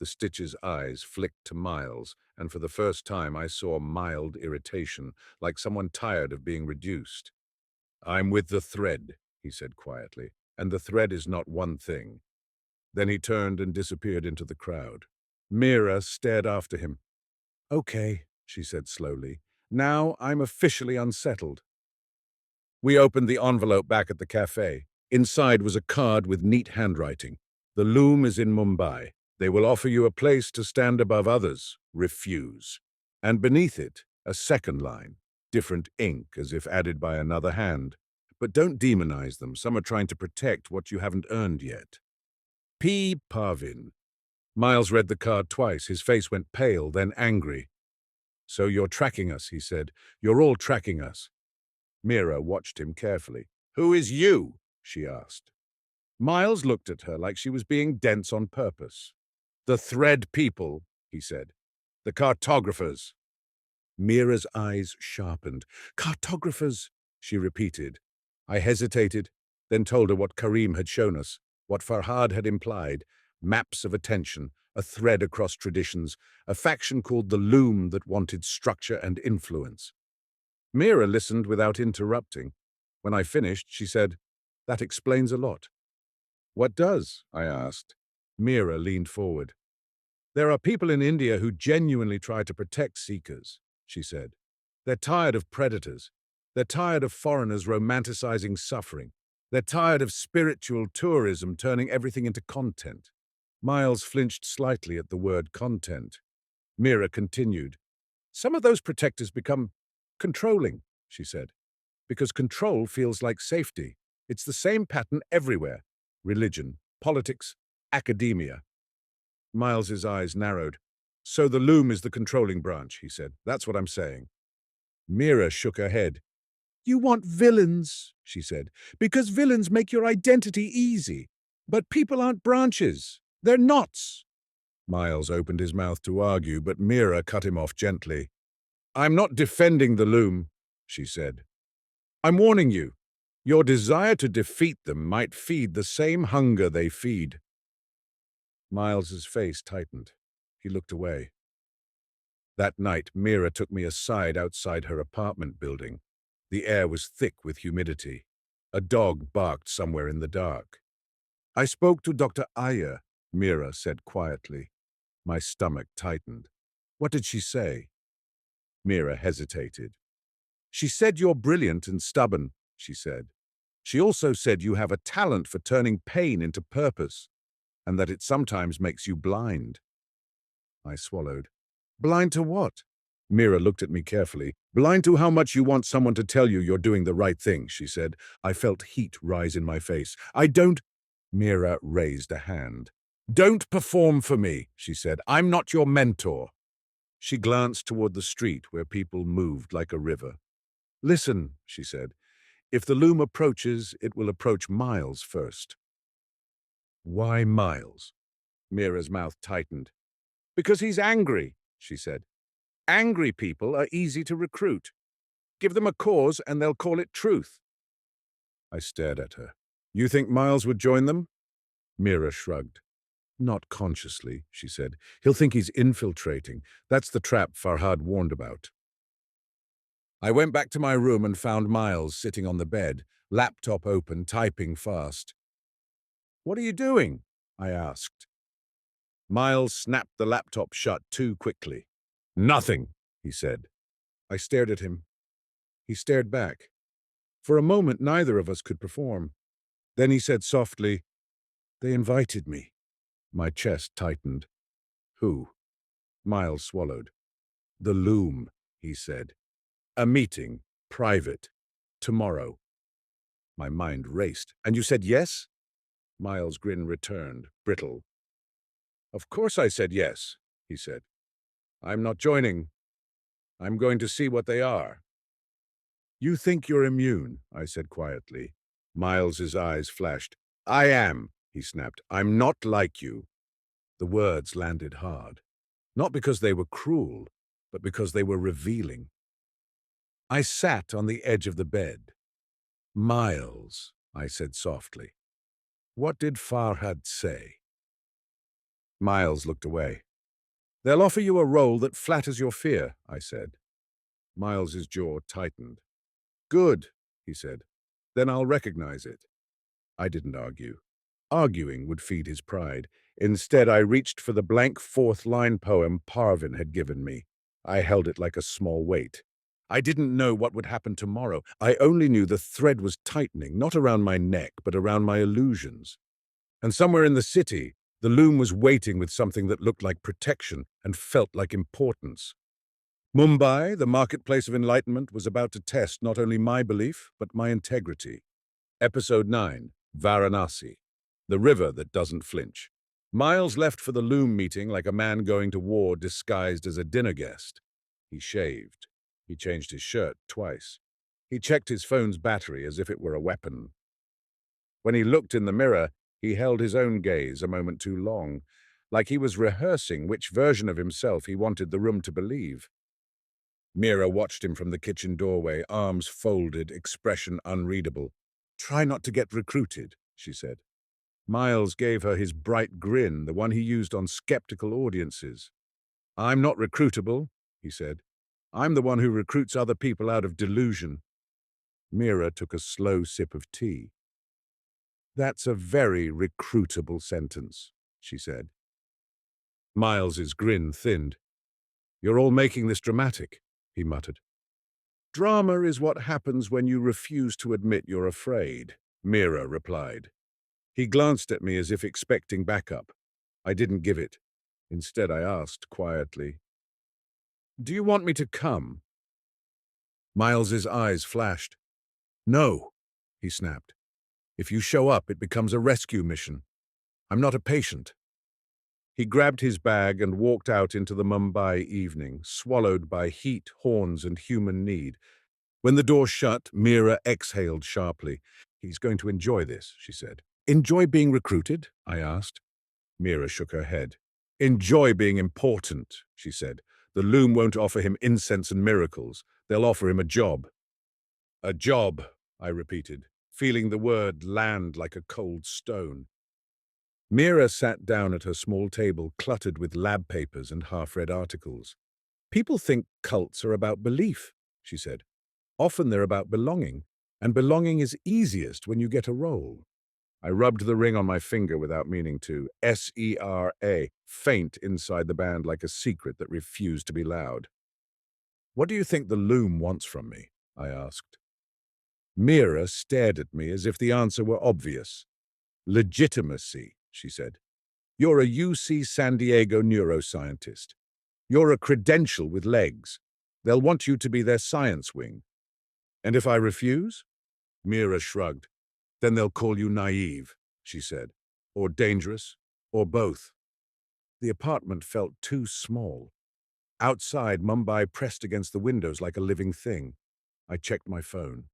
The Stitch's eyes flicked to Miles, and for the first time I saw mild irritation, like someone tired of being reduced. "I'm with the thread," he said quietly. And the thread is not one thing. Then he turned and disappeared into the crowd. Mira stared after him. Okay, she said slowly. Now I'm officially unsettled. We opened the envelope back at the cafe. Inside was a card with neat handwriting. The loom is in Mumbai. They will offer you a place to stand above others. Refuse. And beneath it, a second line. Different ink, as if added by another hand. But don't demonize them. Some are trying to protect what you haven't earned yet. P. Parvin. Miles read the card twice. His face went pale, then angry. So you're tracking us, he said. You're all tracking us. Mira watched him carefully. Who is you? She asked. Miles looked at her like she was being dense on purpose. The thread people, he said. The cartographers. Mira's eyes sharpened. Cartographers, she repeated. I hesitated, then told her what Karim had shown us, what Farhad had implied, maps of attention, a thread across traditions, a faction called the Loom that wanted structure and influence. Mira listened without interrupting. When I finished, she said, That explains a lot. What does? I asked. Mira leaned forward. There are people in India who genuinely try to protect seekers, she said. They're tired of predators. They're tired of foreigners romanticizing suffering. They're tired of spiritual tourism turning everything into content. Miles flinched slightly at the word content. Mira continued. Some of those protectors become controlling, she said, because control feels like safety. It's the same pattern everywhere. Religion, politics, academia. Miles's eyes narrowed. So the Loom is the controlling branch, he said. That's what I'm saying. Mira shook her head. You want villains, she said, because villains make your identity easy. But people aren't branches. They're knots. Miles opened his mouth to argue, but Mira cut him off gently. I'm not defending the Loom, she said. I'm warning you. Your desire to defeat them might feed the same hunger they feed. Miles's face tightened. He looked away. That night, Mira took me aside outside her apartment building. The air was thick with humidity. A dog barked somewhere in the dark. I spoke to Dr. Iyer, Mira said quietly. My stomach tightened. What did she say? Mira hesitated. She said you're brilliant and stubborn, she said. She also said you have a talent for turning pain into purpose, and that it sometimes makes you blind. I swallowed. Blind to what? Mira looked at me carefully. Blind to how much you want someone to tell you you're doing the right thing, she said. I felt heat rise in my face. I don't... Mira raised a hand. Don't perform for me, she said. I'm not your mentor. She glanced toward the street where people moved like a river. Listen, she said. If the Loom approaches, it will approach Miles first. Why Miles? Mira's mouth tightened. Because he's angry, she said. Angry people are easy to recruit. Give them a cause and they'll call it truth. I stared at her. You think Miles would join them? Mira shrugged. Not consciously, she said. He'll think he's infiltrating. That's the trap Farhad warned about. I went back to my room and found Miles sitting on the bed, laptop open, typing fast. What are you doing? I asked. Miles snapped the laptop shut too quickly. Nothing, he said. I stared at him. He stared back. For a moment, neither of us could perform. Then he said softly, They invited me. My chest tightened. Who? Miles swallowed. The Loom, he said. A meeting, private, tomorrow. My mind raced. And you said yes? Miles' grin returned, brittle. Of course I said yes, he said. I'm not joining. I'm going to see what they are. You think you're immune, I said quietly. Miles's eyes flashed. I am, he snapped. I'm not like you. The words landed hard. Not because they were cruel, but because they were revealing. I sat on the edge of the bed. Miles, I said softly. What did Farhad say? Miles looked away. They'll offer you a role that flatters your fear, I said. Miles's jaw tightened. Good, he said. Then I'll recognize it. I didn't argue. Arguing would feed his pride. Instead, I reached for the blank fourth-line poem Parvin had given me. I held it like a small weight. I didn't know what would happen tomorrow. I only knew the thread was tightening, not around my neck, but around my illusions. And somewhere in the city, the loom was waiting with something that looked like protection and felt like importance. Mumbai, the marketplace of enlightenment, was about to test not only my belief, but my integrity. Episode 9, Varanasi, the river that doesn't flinch. Miles left for the loom meeting like a man going to war disguised as a dinner guest. He shaved. He changed his shirt twice. He checked his phone's battery as if it were a weapon. When he looked in the mirror, he held his own gaze a moment too long, like he was rehearsing which version of himself he wanted the room to believe. Mira watched him from the kitchen doorway, arms folded, expression unreadable. "Try not to get recruited," she said. Miles gave her his bright grin, the one he used on skeptical audiences. "I'm not recruitable," he said. "I'm the one who recruits other people out of delusion." Mira took a slow sip of tea. "That's a very recruitable sentence," she said. Miles's grin thinned. "You're all making this dramatic," he muttered. "Drama is what happens when you refuse to admit you're afraid," Mira replied. He glanced at me as if expecting backup. I didn't give it. Instead, I asked quietly, "Do you want me to come?" Miles's eyes flashed. "No," he snapped. "If you show up, it becomes a rescue mission. I'm not a patient." He grabbed his bag and walked out into the Mumbai evening, swallowed by heat, horns, and human need. When the door shut, Mira exhaled sharply. "He's going to enjoy this," she said. "Enjoy being recruited?" I asked. Mira shook her head. "Enjoy being important," she said. "The loom won't offer him incense and miracles. They'll offer him a job." "A job," I repeated, feeling the word land like a cold stone. Mira sat down at her small table cluttered with lab papers and half-read articles. "People think cults are about belief," she said. "Often they're about belonging, and belonging is easiest when you get a role." I rubbed the ring on my finger without meaning to. SERA, faint inside the band like a secret that refused to be loud. "What do you think the loom wants from me?" I asked. Mira stared at me as if the answer were obvious. "Legitimacy," she said. "You're a UC San Diego neuroscientist. You're a credential with legs. They'll want you to be their science wing." "And if I refuse?" Mira shrugged. "Then they'll call you naive," she said. "Or dangerous, or both." The apartment felt too small. Outside, Mumbai pressed against the windows like a living thing. I checked my phone.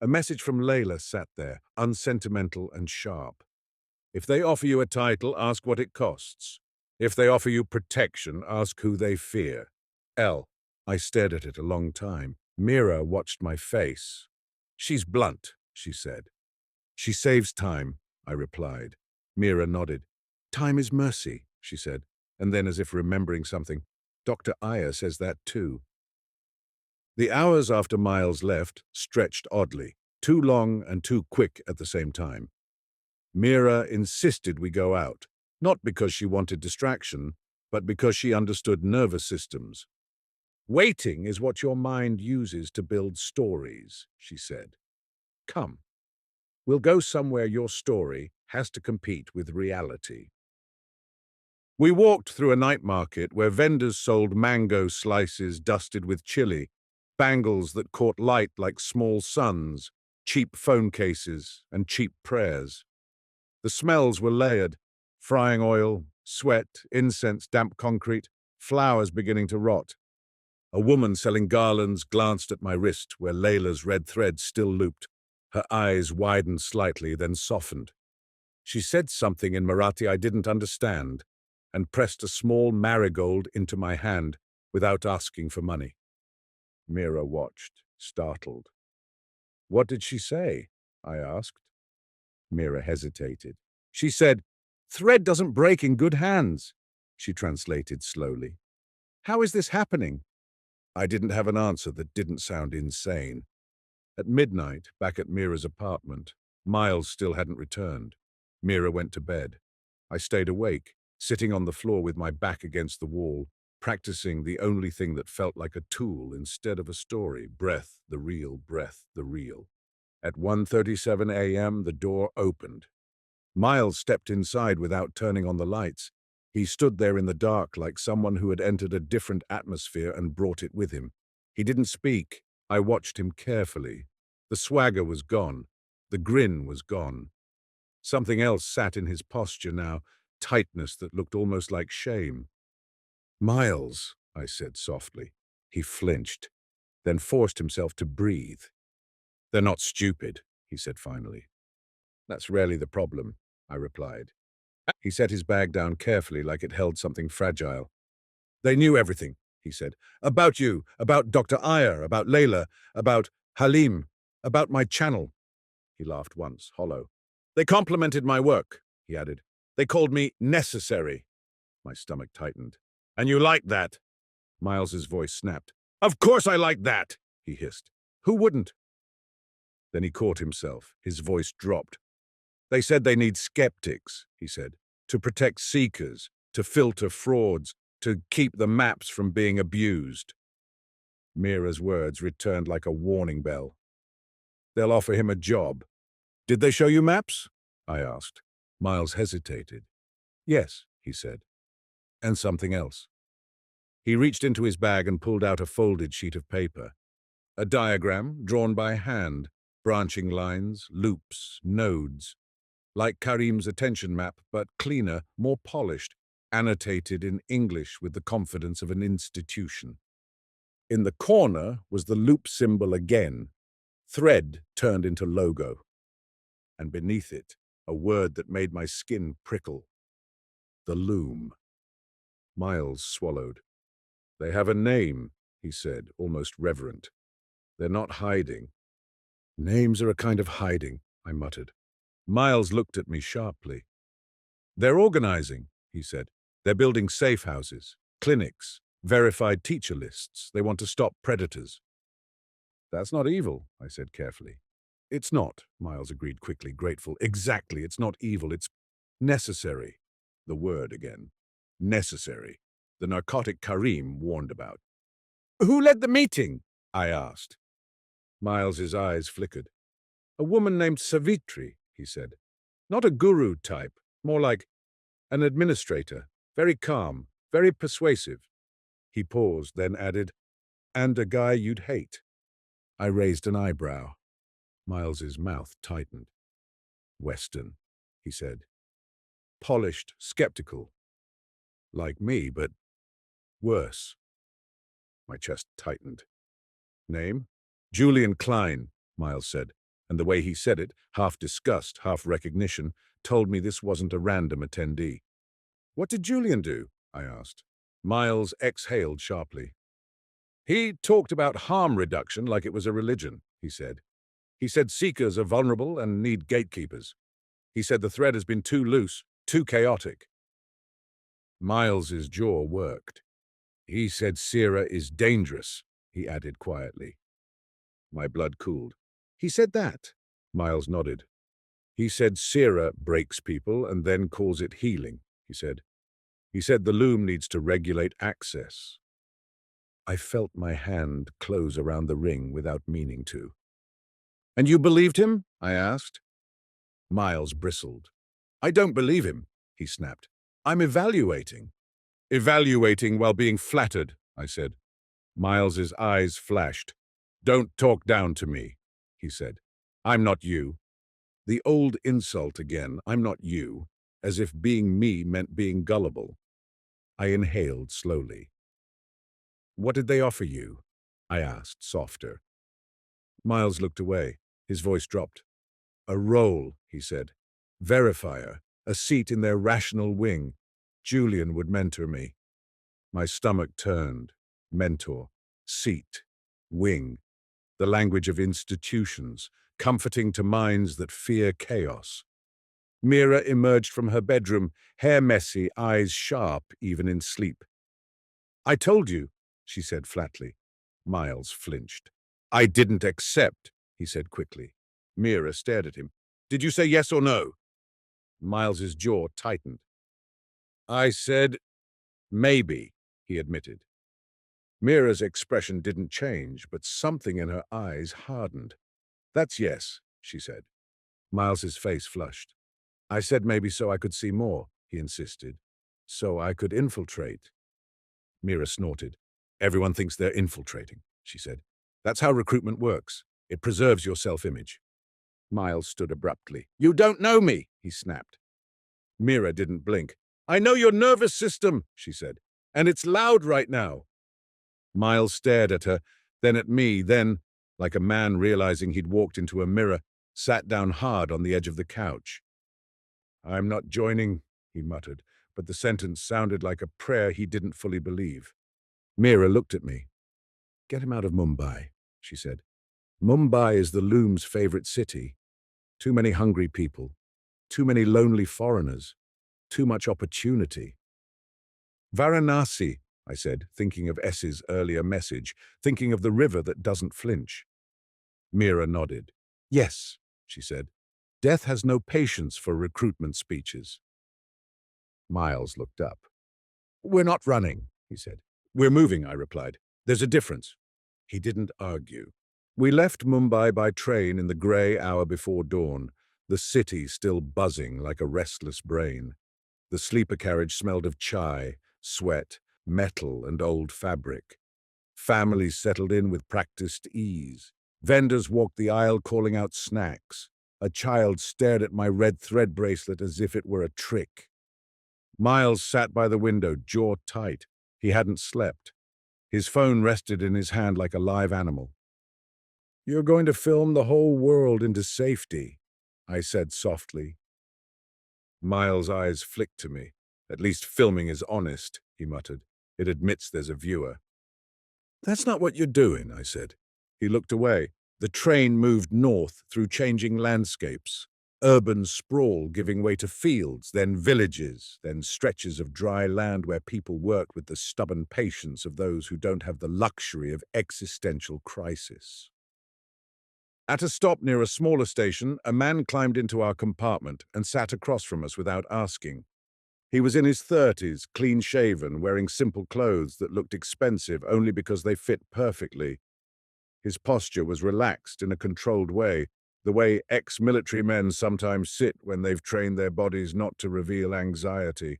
A message from Layla sat there, unsentimental and sharp. "If they offer you a title, ask what it costs. If they offer you protection, ask who they fear. L." I stared at it a long time. Mira watched my face. "She's blunt," she said. "She saves time," I replied. Mira nodded. "Time is mercy," she said, and then, as if remembering something, "Dr. Iyer says that too." The hours after Miles left stretched oddly, too long and too quick at the same time. Mira insisted we go out, not because she wanted distraction, but because she understood nervous systems. "Waiting is what your mind uses to build stories," she said. "Come. We'll go somewhere your story has to compete with reality." We walked through a night market where vendors sold mango slices dusted with chili, bangles that caught light like small suns, cheap phone cases, and cheap prayers. The smells were layered: frying oil, sweat, incense, damp concrete, flowers beginning to rot. A woman selling garlands glanced at my wrist where Layla's red thread still looped. Her eyes widened slightly, then softened. She said something in Marathi I didn't understand, and pressed a small marigold into my hand without asking for money. Mira watched, startled. "What did she say?" I asked. Mira hesitated. "She said, 'Thread doesn't break in good hands,'" she translated slowly. "How is this happening?" I didn't have an answer that didn't sound insane. At midnight, back at Mira's apartment, Miles still hadn't returned. Mira went to bed. I stayed awake, sitting on the floor with my back against the wall, practicing the only thing that felt like a tool instead of a story. Breath, the real, breath, the real. At 1:37 a.m., the door opened. Miles stepped inside without turning on the lights. He stood there in the dark like someone who had entered a different atmosphere and brought it with him. He didn't speak. I watched him carefully. The swagger was gone. The grin was gone. Something else sat in his posture now, tightness that looked almost like shame. "Miles," I said softly. He flinched, then forced himself to breathe. "They're not stupid," he said finally. "That's rarely the problem," I replied. He set his bag down carefully like it held something fragile. "They knew everything," he said. "About you, about Dr. Iyer, about Layla, about Halim, about my channel." He laughed once, hollow. "They complimented my work," he added. "They called me necessary." My stomach tightened. "And you liked that?" Miles's voice snapped. "Of course I liked that," he hissed. "Who wouldn't?" Then he caught himself. His voice dropped. "They said they need skeptics," he said, "to protect seekers, to filter frauds, to keep the maps from being abused." Mira's words returned like a warning bell. "They'll offer him a job." "Did they show you maps?" I asked. Miles hesitated. "Yes," he said. "And something else." He reached into his bag and pulled out a folded sheet of paper. A diagram drawn by hand, branching lines, loops, nodes. Like Karim's attention map, but cleaner, more polished, annotated in English with the confidence of an institution. In the corner was the loop symbol again, thread turned into logo. And beneath it, a word that made my skin prickle. The loom. Miles swallowed. "They have a name," he said, almost reverent. "They're not hiding." "Names are a kind of hiding," I muttered. Miles looked at me sharply. "They're organizing," he said. "They're building safe houses, clinics, verified teacher lists. They want to stop predators." "That's not evil," I said carefully. "It's not," Miles agreed quickly, grateful. "Exactly, it's not evil, it's necessary." The word again. Necessary. The narcotic Karim warned about. "Who led the meeting?" I asked. Miles's eyes flickered. "A woman named Savitri," he said. "Not a guru type, more like an administrator, very calm, very persuasive." He paused, then added, "And a guy you'd hate." I raised an eyebrow. Miles's mouth tightened. "Western," he said. "Polished, skeptical. Like me, but worse." My chest tightened. "Name?" "Julian Klein," Miles said, and the way he said it, half disgust, half recognition, told me this wasn't a random attendee. "What did Julian do?" I asked. Miles exhaled sharply. "He talked about harm reduction like it was a religion," he said. "He said seekers are vulnerable and need gatekeepers. He said the thread has been too loose, too chaotic." Miles's jaw worked. "He said Sierra is dangerous," he added quietly. My blood cooled. "He said that?" Miles nodded. "He said Sierra breaks people and then calls it healing," he said. "He said the loom needs to regulate access." I felt my hand close around the ring without meaning to. "And you believed him?" I asked. Miles bristled. "I don't believe him," he snapped. "I'm evaluating." "Evaluating while being flattered," I said. Miles's eyes flashed. "Don't talk down to me," he said. "I'm not you." The old insult again, "I'm not you," as if being me meant being gullible. I inhaled slowly. "What did they offer you?" I asked, softer. Miles looked away. His voice dropped. "A role," he said. "Verifier. A seat in their rational wing. Julian would mentor me." My stomach turned. Mentor. Seat. Wing. The language of institutions, comforting to minds that fear chaos. Mira emerged from her bedroom, hair messy, eyes sharp, even in sleep. "I told you," she said flatly. Miles flinched. "I didn't accept," he said quickly. Mira stared at him. Did you say yes or no? Miles's jaw tightened. I said, maybe, he admitted. Mira's expression didn't change, but something in her eyes hardened. That's yes, she said. Miles's face flushed. I said maybe so I could see more, he insisted. So I could infiltrate. Mira snorted. Everyone thinks they're infiltrating, she said. That's how recruitment works. It preserves your self-image. Miles stood abruptly. You don't know me, he snapped. Mira didn't blink. I know your nervous system, she said, and it's loud right now. Miles stared at her, then at me, then, like a man realizing he'd walked into a mirror, sat down hard on the edge of the couch. I'm not joining, he muttered, but the sentence sounded like a prayer he didn't fully believe. Mira looked at me. Get him out of Mumbai, she said. Mumbai is the loom's favorite city. Too many hungry people. Too many lonely foreigners. Too much opportunity. Varanasi, I said, thinking of S's earlier message, thinking of the river that doesn't flinch. Mira nodded. Yes, she said. Death has no patience for recruitment speeches. Miles looked up. We're not running, he said. We're moving, I replied. There's a difference. He didn't argue. We left Mumbai by train in the grey hour before dawn, the city still buzzing like a restless brain. The sleeper carriage smelled of chai, sweat, metal, and old fabric. Families settled in with practiced ease. Vendors walked the aisle calling out snacks. A child stared at my red thread bracelet as if it were a trick. Miles sat by the window, jaw tight. He hadn't slept. His phone rested in his hand like a live animal. You're going to film the whole world into safety, I said softly. Miles' eyes flicked to me. At least filming is honest, he muttered. It admits there's a viewer. That's not what you're doing, I said. He looked away. The train moved north through changing landscapes. Urban sprawl giving way to fields, then villages, then stretches of dry land where people work with the stubborn patience of those who don't have the luxury of existential crisis. At a stop near a smaller station, a man climbed into our compartment and sat across from us without asking. He was in his 30s, clean-shaven, wearing simple clothes that looked expensive only because they fit perfectly. His posture was relaxed in a controlled way, the way ex-military men sometimes sit when they've trained their bodies not to reveal anxiety.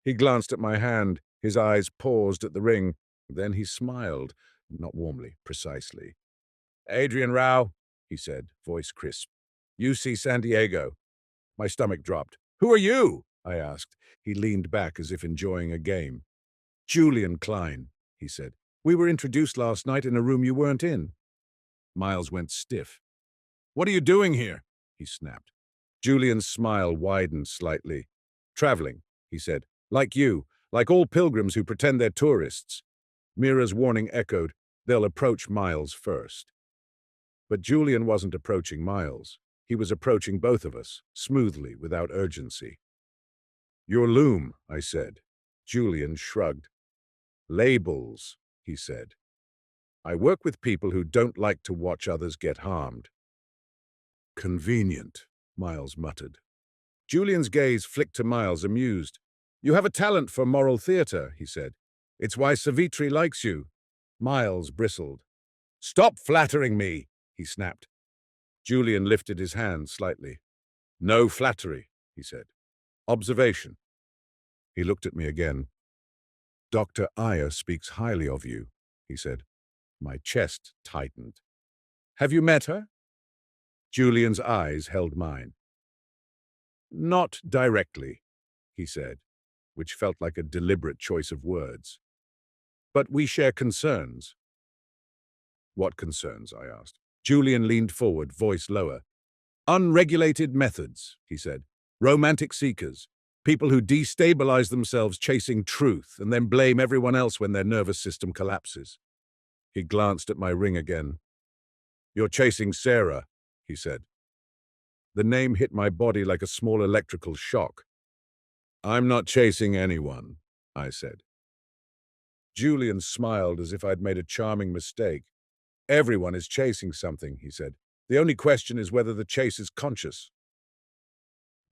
He glanced at my hand, his eyes paused at the ring, then he smiled, not warmly, precisely. Adrian Rao, he said, voice crisp. UC San Diego. My stomach dropped. Who are you? I asked. He leaned back as if enjoying a game. Julian Klein, he said. We were introduced last night in a room you weren't in. Miles went stiff. What are you doing here? He snapped. Julian's smile widened slightly. Traveling, he said. Like you, like all pilgrims who pretend they're tourists. Mira's warning echoed. They'll approach Miles first. But Julian wasn't approaching Miles. He was approaching both of us, smoothly, without urgency. Your loom, I said. Julian shrugged. Labels, he said. I work with people who don't like to watch others get harmed. Convenient, Miles muttered. Julian's gaze flicked to Miles, amused. You have a talent for moral theater, he said. It's why Savitri likes you. Miles bristled. Stop flattering me, he snapped. Julian lifted his hand slightly. No flattery, he said. Observation. He looked at me again. Dr. Iyer speaks highly of you, he said. My chest tightened. Have you met her? Julian's eyes held mine. Not directly, he said, which felt like a deliberate choice of words. But we share concerns. What concerns? I asked. Julian leaned forward, voice lower. Unregulated methods, he said. Romantic seekers. People who destabilize themselves chasing truth and then blame everyone else when their nervous system collapses. He glanced at my ring again. You're chasing Sarah, he said. The name hit my body like a small electrical shock. I'm not chasing anyone, I said. Julian smiled as if I'd made a charming mistake. Everyone is chasing something, he said. The only question is whether the chase is conscious.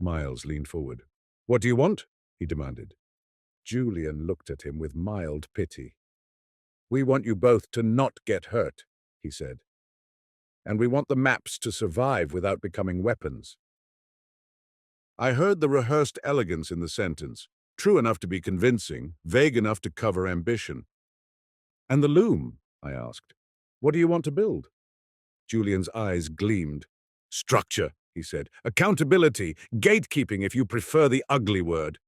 Miles leaned forward. "What do you want?" he demanded. Julian looked at him with mild pity. "We want you both to not get hurt," he said. "And we want the maps to survive without becoming weapons." I heard the rehearsed elegance in the sentence, true enough to be convincing, vague enough to cover ambition. "And the loom?" I asked. "What do you want to build?" Julian's eyes gleamed. "Structure," he said. "Accountability. Gatekeeping, if you prefer the ugly word."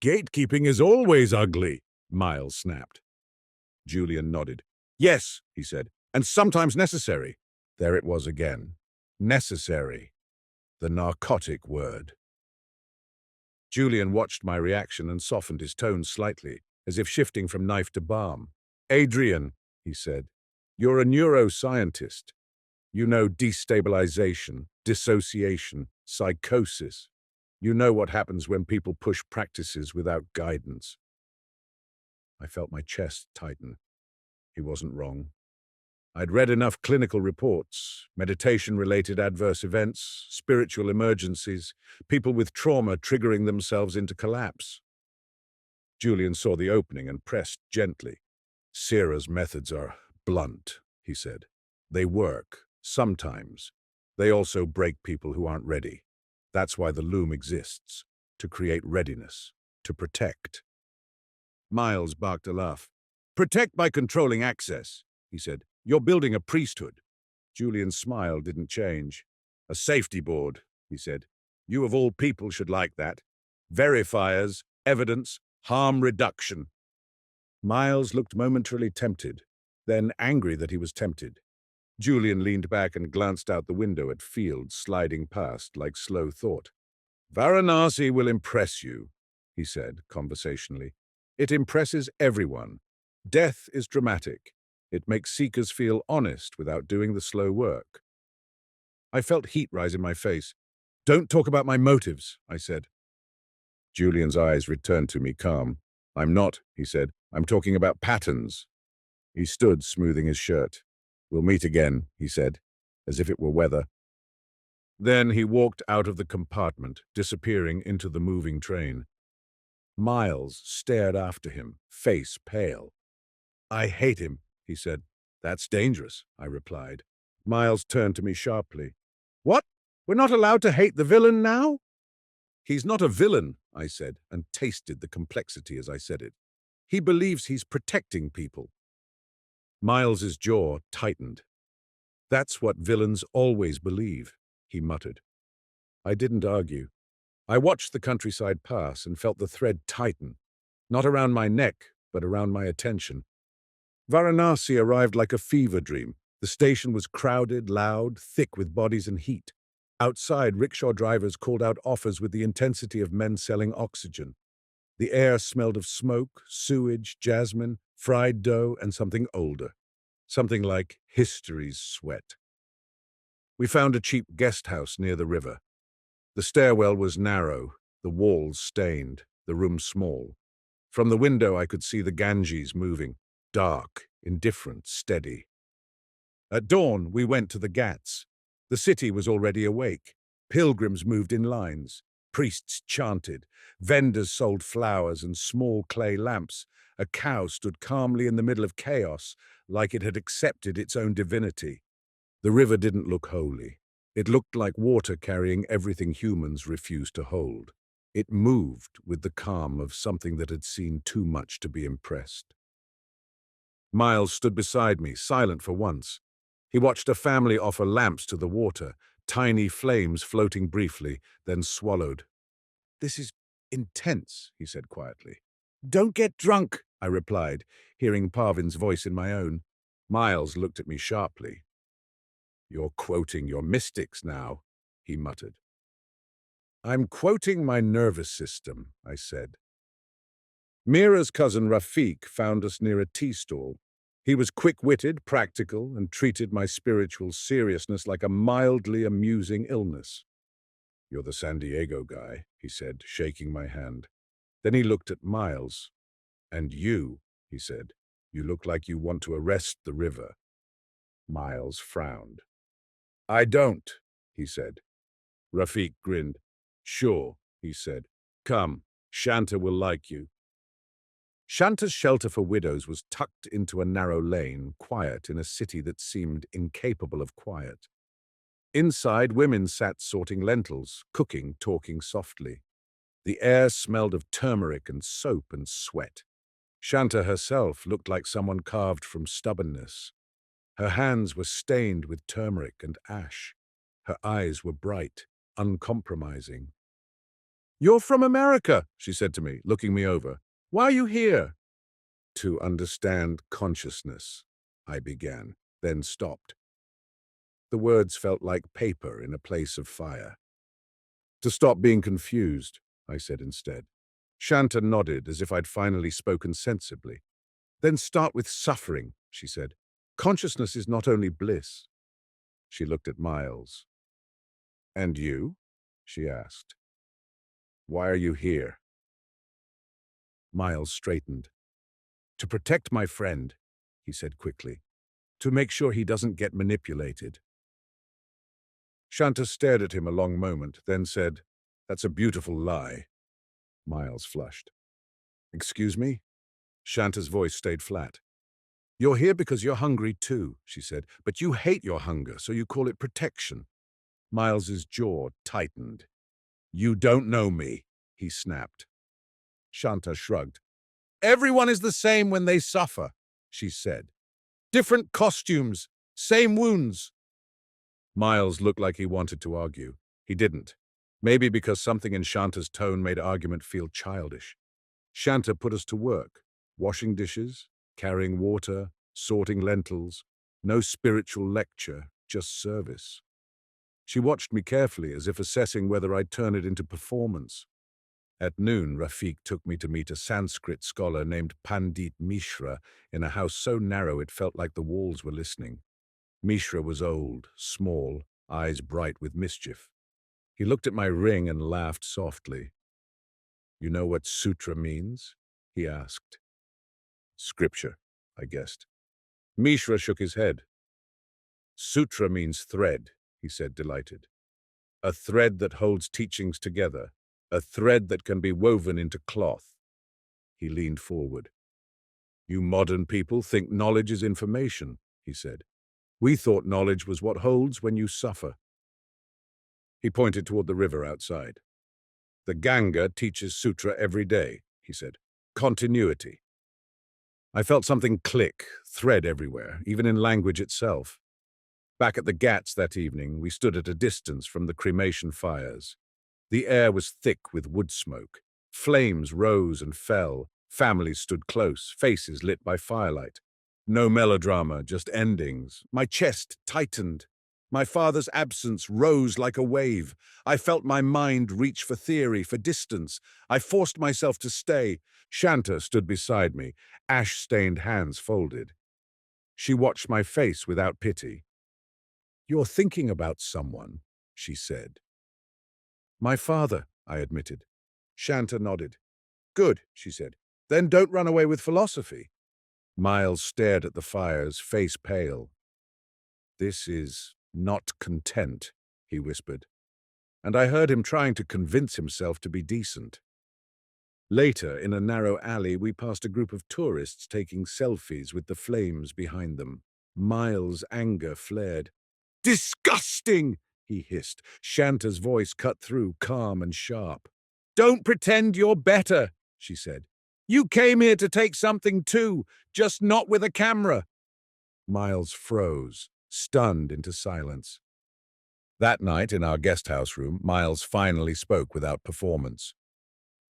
"Gatekeeping is always ugly," Miles snapped. Julian nodded. "Yes," he said, "and sometimes necessary." There it was again. Necessary. The narcotic word. Julian watched my reaction and softened his tone slightly, as if shifting from knife to balm. "Adrian," he said, "you're a neuroscientist. You know destabilization, dissociation, psychosis. You know what happens when people push practices without guidance." I felt my chest tighten. He wasn't wrong. I'd read enough clinical reports, meditation-related adverse events, spiritual emergencies, people with trauma triggering themselves into collapse. Julian saw the opening and pressed gently. "Sierra's methods are blunt," he said. "They work, sometimes. They also break people who aren't ready. That's why the loom exists, to create readiness, to protect." Miles barked a laugh. "Protect by controlling access," he said. "You're building a priesthood." Julian's smile didn't change. "A safety board," he said. "You of all people should like that. Verifiers, evidence, harm reduction." Miles looked momentarily tempted, then angry that he was tempted. Julian leaned back and glanced out the window at fields sliding past like slow thought. "Varanasi will impress you," he said conversationally. "It impresses everyone. Death is dramatic. It makes seekers feel honest without doing the slow work." I felt heat rise in my face. "Don't talk about my motives," I said. Julian's eyes returned to me calm. "I'm not," he said. "I'm talking about patterns." He stood, smoothing his shirt. "We'll meet again," he said, as if it were weather. Then he walked out of the compartment, disappearing into the moving train. Miles stared after him, face pale. "I hate him," he said. "That's dangerous," I replied. Miles turned to me sharply. "What? We're not allowed to hate the villain now?" "He's not a villain," I said, and tasted the complexity as I said it. "He believes he's protecting people." Miles's jaw tightened. "That's what villains always believe," he muttered. I didn't argue. I watched the countryside pass and felt the thread tighten, not around my neck, but around my attention. Varanasi arrived like a fever dream. The station was crowded, loud, thick with bodies and heat. Outside, rickshaw drivers called out offers with the intensity of men selling oxygen. The air smelled of smoke, sewage, jasmine, fried dough, and something older. Something like history's sweat. We found a cheap guest house near the river. The stairwell was narrow, the walls stained, the room small. From the window I could see the Ganges moving, dark, indifferent, steady. At dawn we went to the Ghats. The city was already awake. Pilgrims moved in lines. Priests chanted. Vendors sold flowers and small clay lamps. A cow stood calmly in the middle of chaos, like it had accepted its own divinity. The river didn't look holy. It looked like water carrying everything humans refuse to hold. It moved with the calm of something that had seen too much to be impressed. Miles stood beside me, silent for once. He watched a family offer lamps to the water, tiny flames floating briefly, then swallowed. "This is intense," he said quietly. "Don't get drunk," I replied, hearing Parvin's voice in my own. Miles looked at me sharply. "You're quoting your mystics now," he muttered. "I'm quoting my nervous system," I said. Mira's cousin Rafiq found us near a tea stall. He was quick-witted, practical, and treated my spiritual seriousness like a mildly amusing illness. "You're the San Diego guy," he said, shaking my hand. Then he looked at Miles. "And you," he said, "you look like you want to arrest the river." Miles frowned. "I don't," he said. Rafiq grinned. Sure, he said. Come, Shanta will like you. Shanta's shelter for widows was tucked into a narrow lane, quiet in a city that seemed incapable of quiet. Inside, women sat sorting lentils, cooking, talking softly. The air smelled of turmeric and soap and sweat. Shanta herself looked like someone carved from stubbornness. Her hands were stained with turmeric and ash. Her eyes were bright, uncompromising. "You're from America," she said to me, looking me over. "Why are you here?" "To understand consciousness," I began, then stopped. The words felt like paper in a place of fire. "To stop being confused," I said instead. Shanta nodded as if I'd finally spoken sensibly. "Then start with suffering," she said. "Consciousness is not only bliss." She looked at Miles. "And you?" she asked. "Why are you here?" Miles straightened. "To protect my friend," he said quickly. "To make sure he doesn't get manipulated." Shanta stared at him a long moment, then said, "That's a beautiful lie." Miles flushed. "Excuse me?" Shanta's voice stayed flat. "You're here because you're hungry too," she said, "but you hate your hunger, so you call it protection." Miles's jaw tightened. "You don't know me," he snapped. Shanta shrugged. "Everyone is the same when they suffer," she said. "Different costumes, same wounds." Miles looked like he wanted to argue. He didn't. Maybe because something in Shanta's tone made argument feel childish. Shanta put us to work, washing dishes, carrying water, sorting lentils. No spiritual lecture, just service. She watched me carefully, as if assessing whether I'd turn it into performance. At noon, Rafiq took me to meet a Sanskrit scholar named Pandit Mishra in a house so narrow it felt like the walls were listening. Mishra was old, small, eyes bright with mischief. He looked at my ring and laughed softly. "You know what sutra means?" he asked. "Scripture," I guessed. Mishra shook his head. "Sutra means thread," he said, delighted. "A thread that holds teachings together, a thread that can be woven into cloth." He leaned forward. "You modern people think knowledge is information," he said. "We thought knowledge was what holds when you suffer." He pointed toward the river outside. "The Ganga teaches sutra every day," he said. "Continuity." I felt something click, thread everywhere, even in language itself. Back at the Ghats that evening, we stood at a distance from the cremation fires. The air was thick with wood smoke. Flames rose and fell. Families stood close, faces lit by firelight. No melodrama, just endings. My chest tightened. My father's absence rose like a wave. I felt my mind reach for theory, for distance. I forced myself to stay. Shanta stood beside me, ash-stained hands folded. She watched my face without pity. "You're thinking about someone," she said. "My father," I admitted. Shanta nodded. "Good," she said. "Then don't run away with philosophy." Miles stared at the fires, face pale. "This is not content," he whispered, and I heard him trying to convince himself to be decent. Later, in a narrow alley, we passed a group of tourists taking selfies with the flames behind them. Miles' anger flared. "Disgusting!" he hissed. Shanta's voice cut through, calm and sharp. "Don't pretend you're better," she said. "You came here to take something too, just not with a camera." Miles froze, stunned into silence. That night, in our guest house room, Miles finally spoke without performance.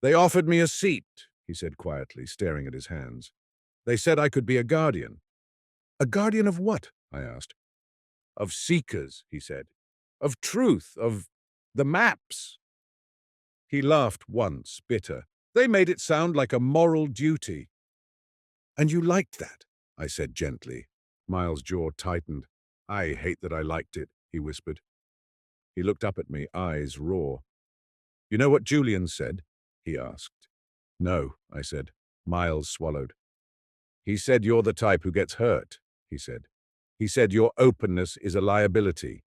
"They offered me a seat," he said quietly, staring at his hands. "They said I could be a guardian." "A guardian of what?" I asked. "Of seekers," he said. "Of truth, of the maps." He laughed once, bitter. "They made it sound like a moral duty." "And you liked that?" I said gently. Miles' jaw tightened. "I hate that I liked it," he whispered. He looked up at me, eyes raw. "You know what Julian said?" he asked. "No," I said. Miles swallowed. "He said you're the type who gets hurt," he said. "He said your openness is a liability."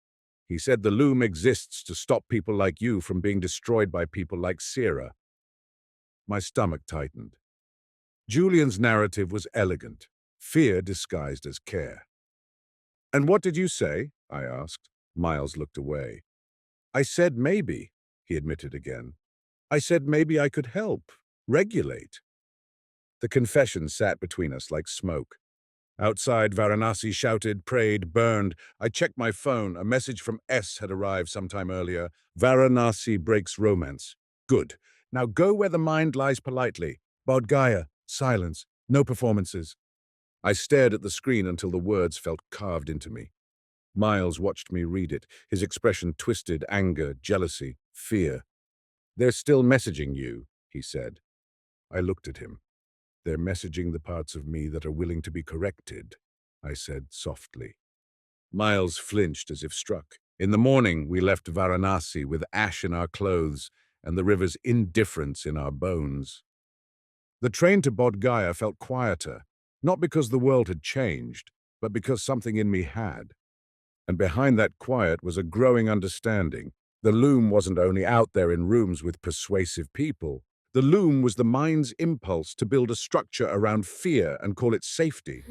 He said the loom exists to stop people like you from being destroyed by people like Sierra. My stomach tightened. Julian's narrative was elegant, fear disguised as care. "And what did you say?" I asked. Miles looked away. "I said maybe," he admitted again. "I said maybe I could help, regulate." The confession sat between us like smoke. Outside, Varanasi shouted, prayed, burned. I checked my phone. A message from S had arrived sometime earlier. "Varanasi breaks romance." Good. Now go where the mind lies politely. Bodh Gaya. Silence. No performances. I stared at the screen until the words felt carved into me. Miles watched me read it, his expression twisted, anger, jealousy, fear. "They're still messaging you," he said. I looked at him. "They're messaging the parts of me that are willing to be corrected," I said softly. Miles flinched as if struck. In the morning, we left Varanasi with ash in our clothes and the river's indifference in our bones. The train to Bodh Gaya felt quieter, not because the world had changed, but because something in me had. And behind that quiet was a growing understanding. The loom wasn't only out there in rooms with persuasive people. The loom was the mind's impulse to build a structure around fear and call it safety.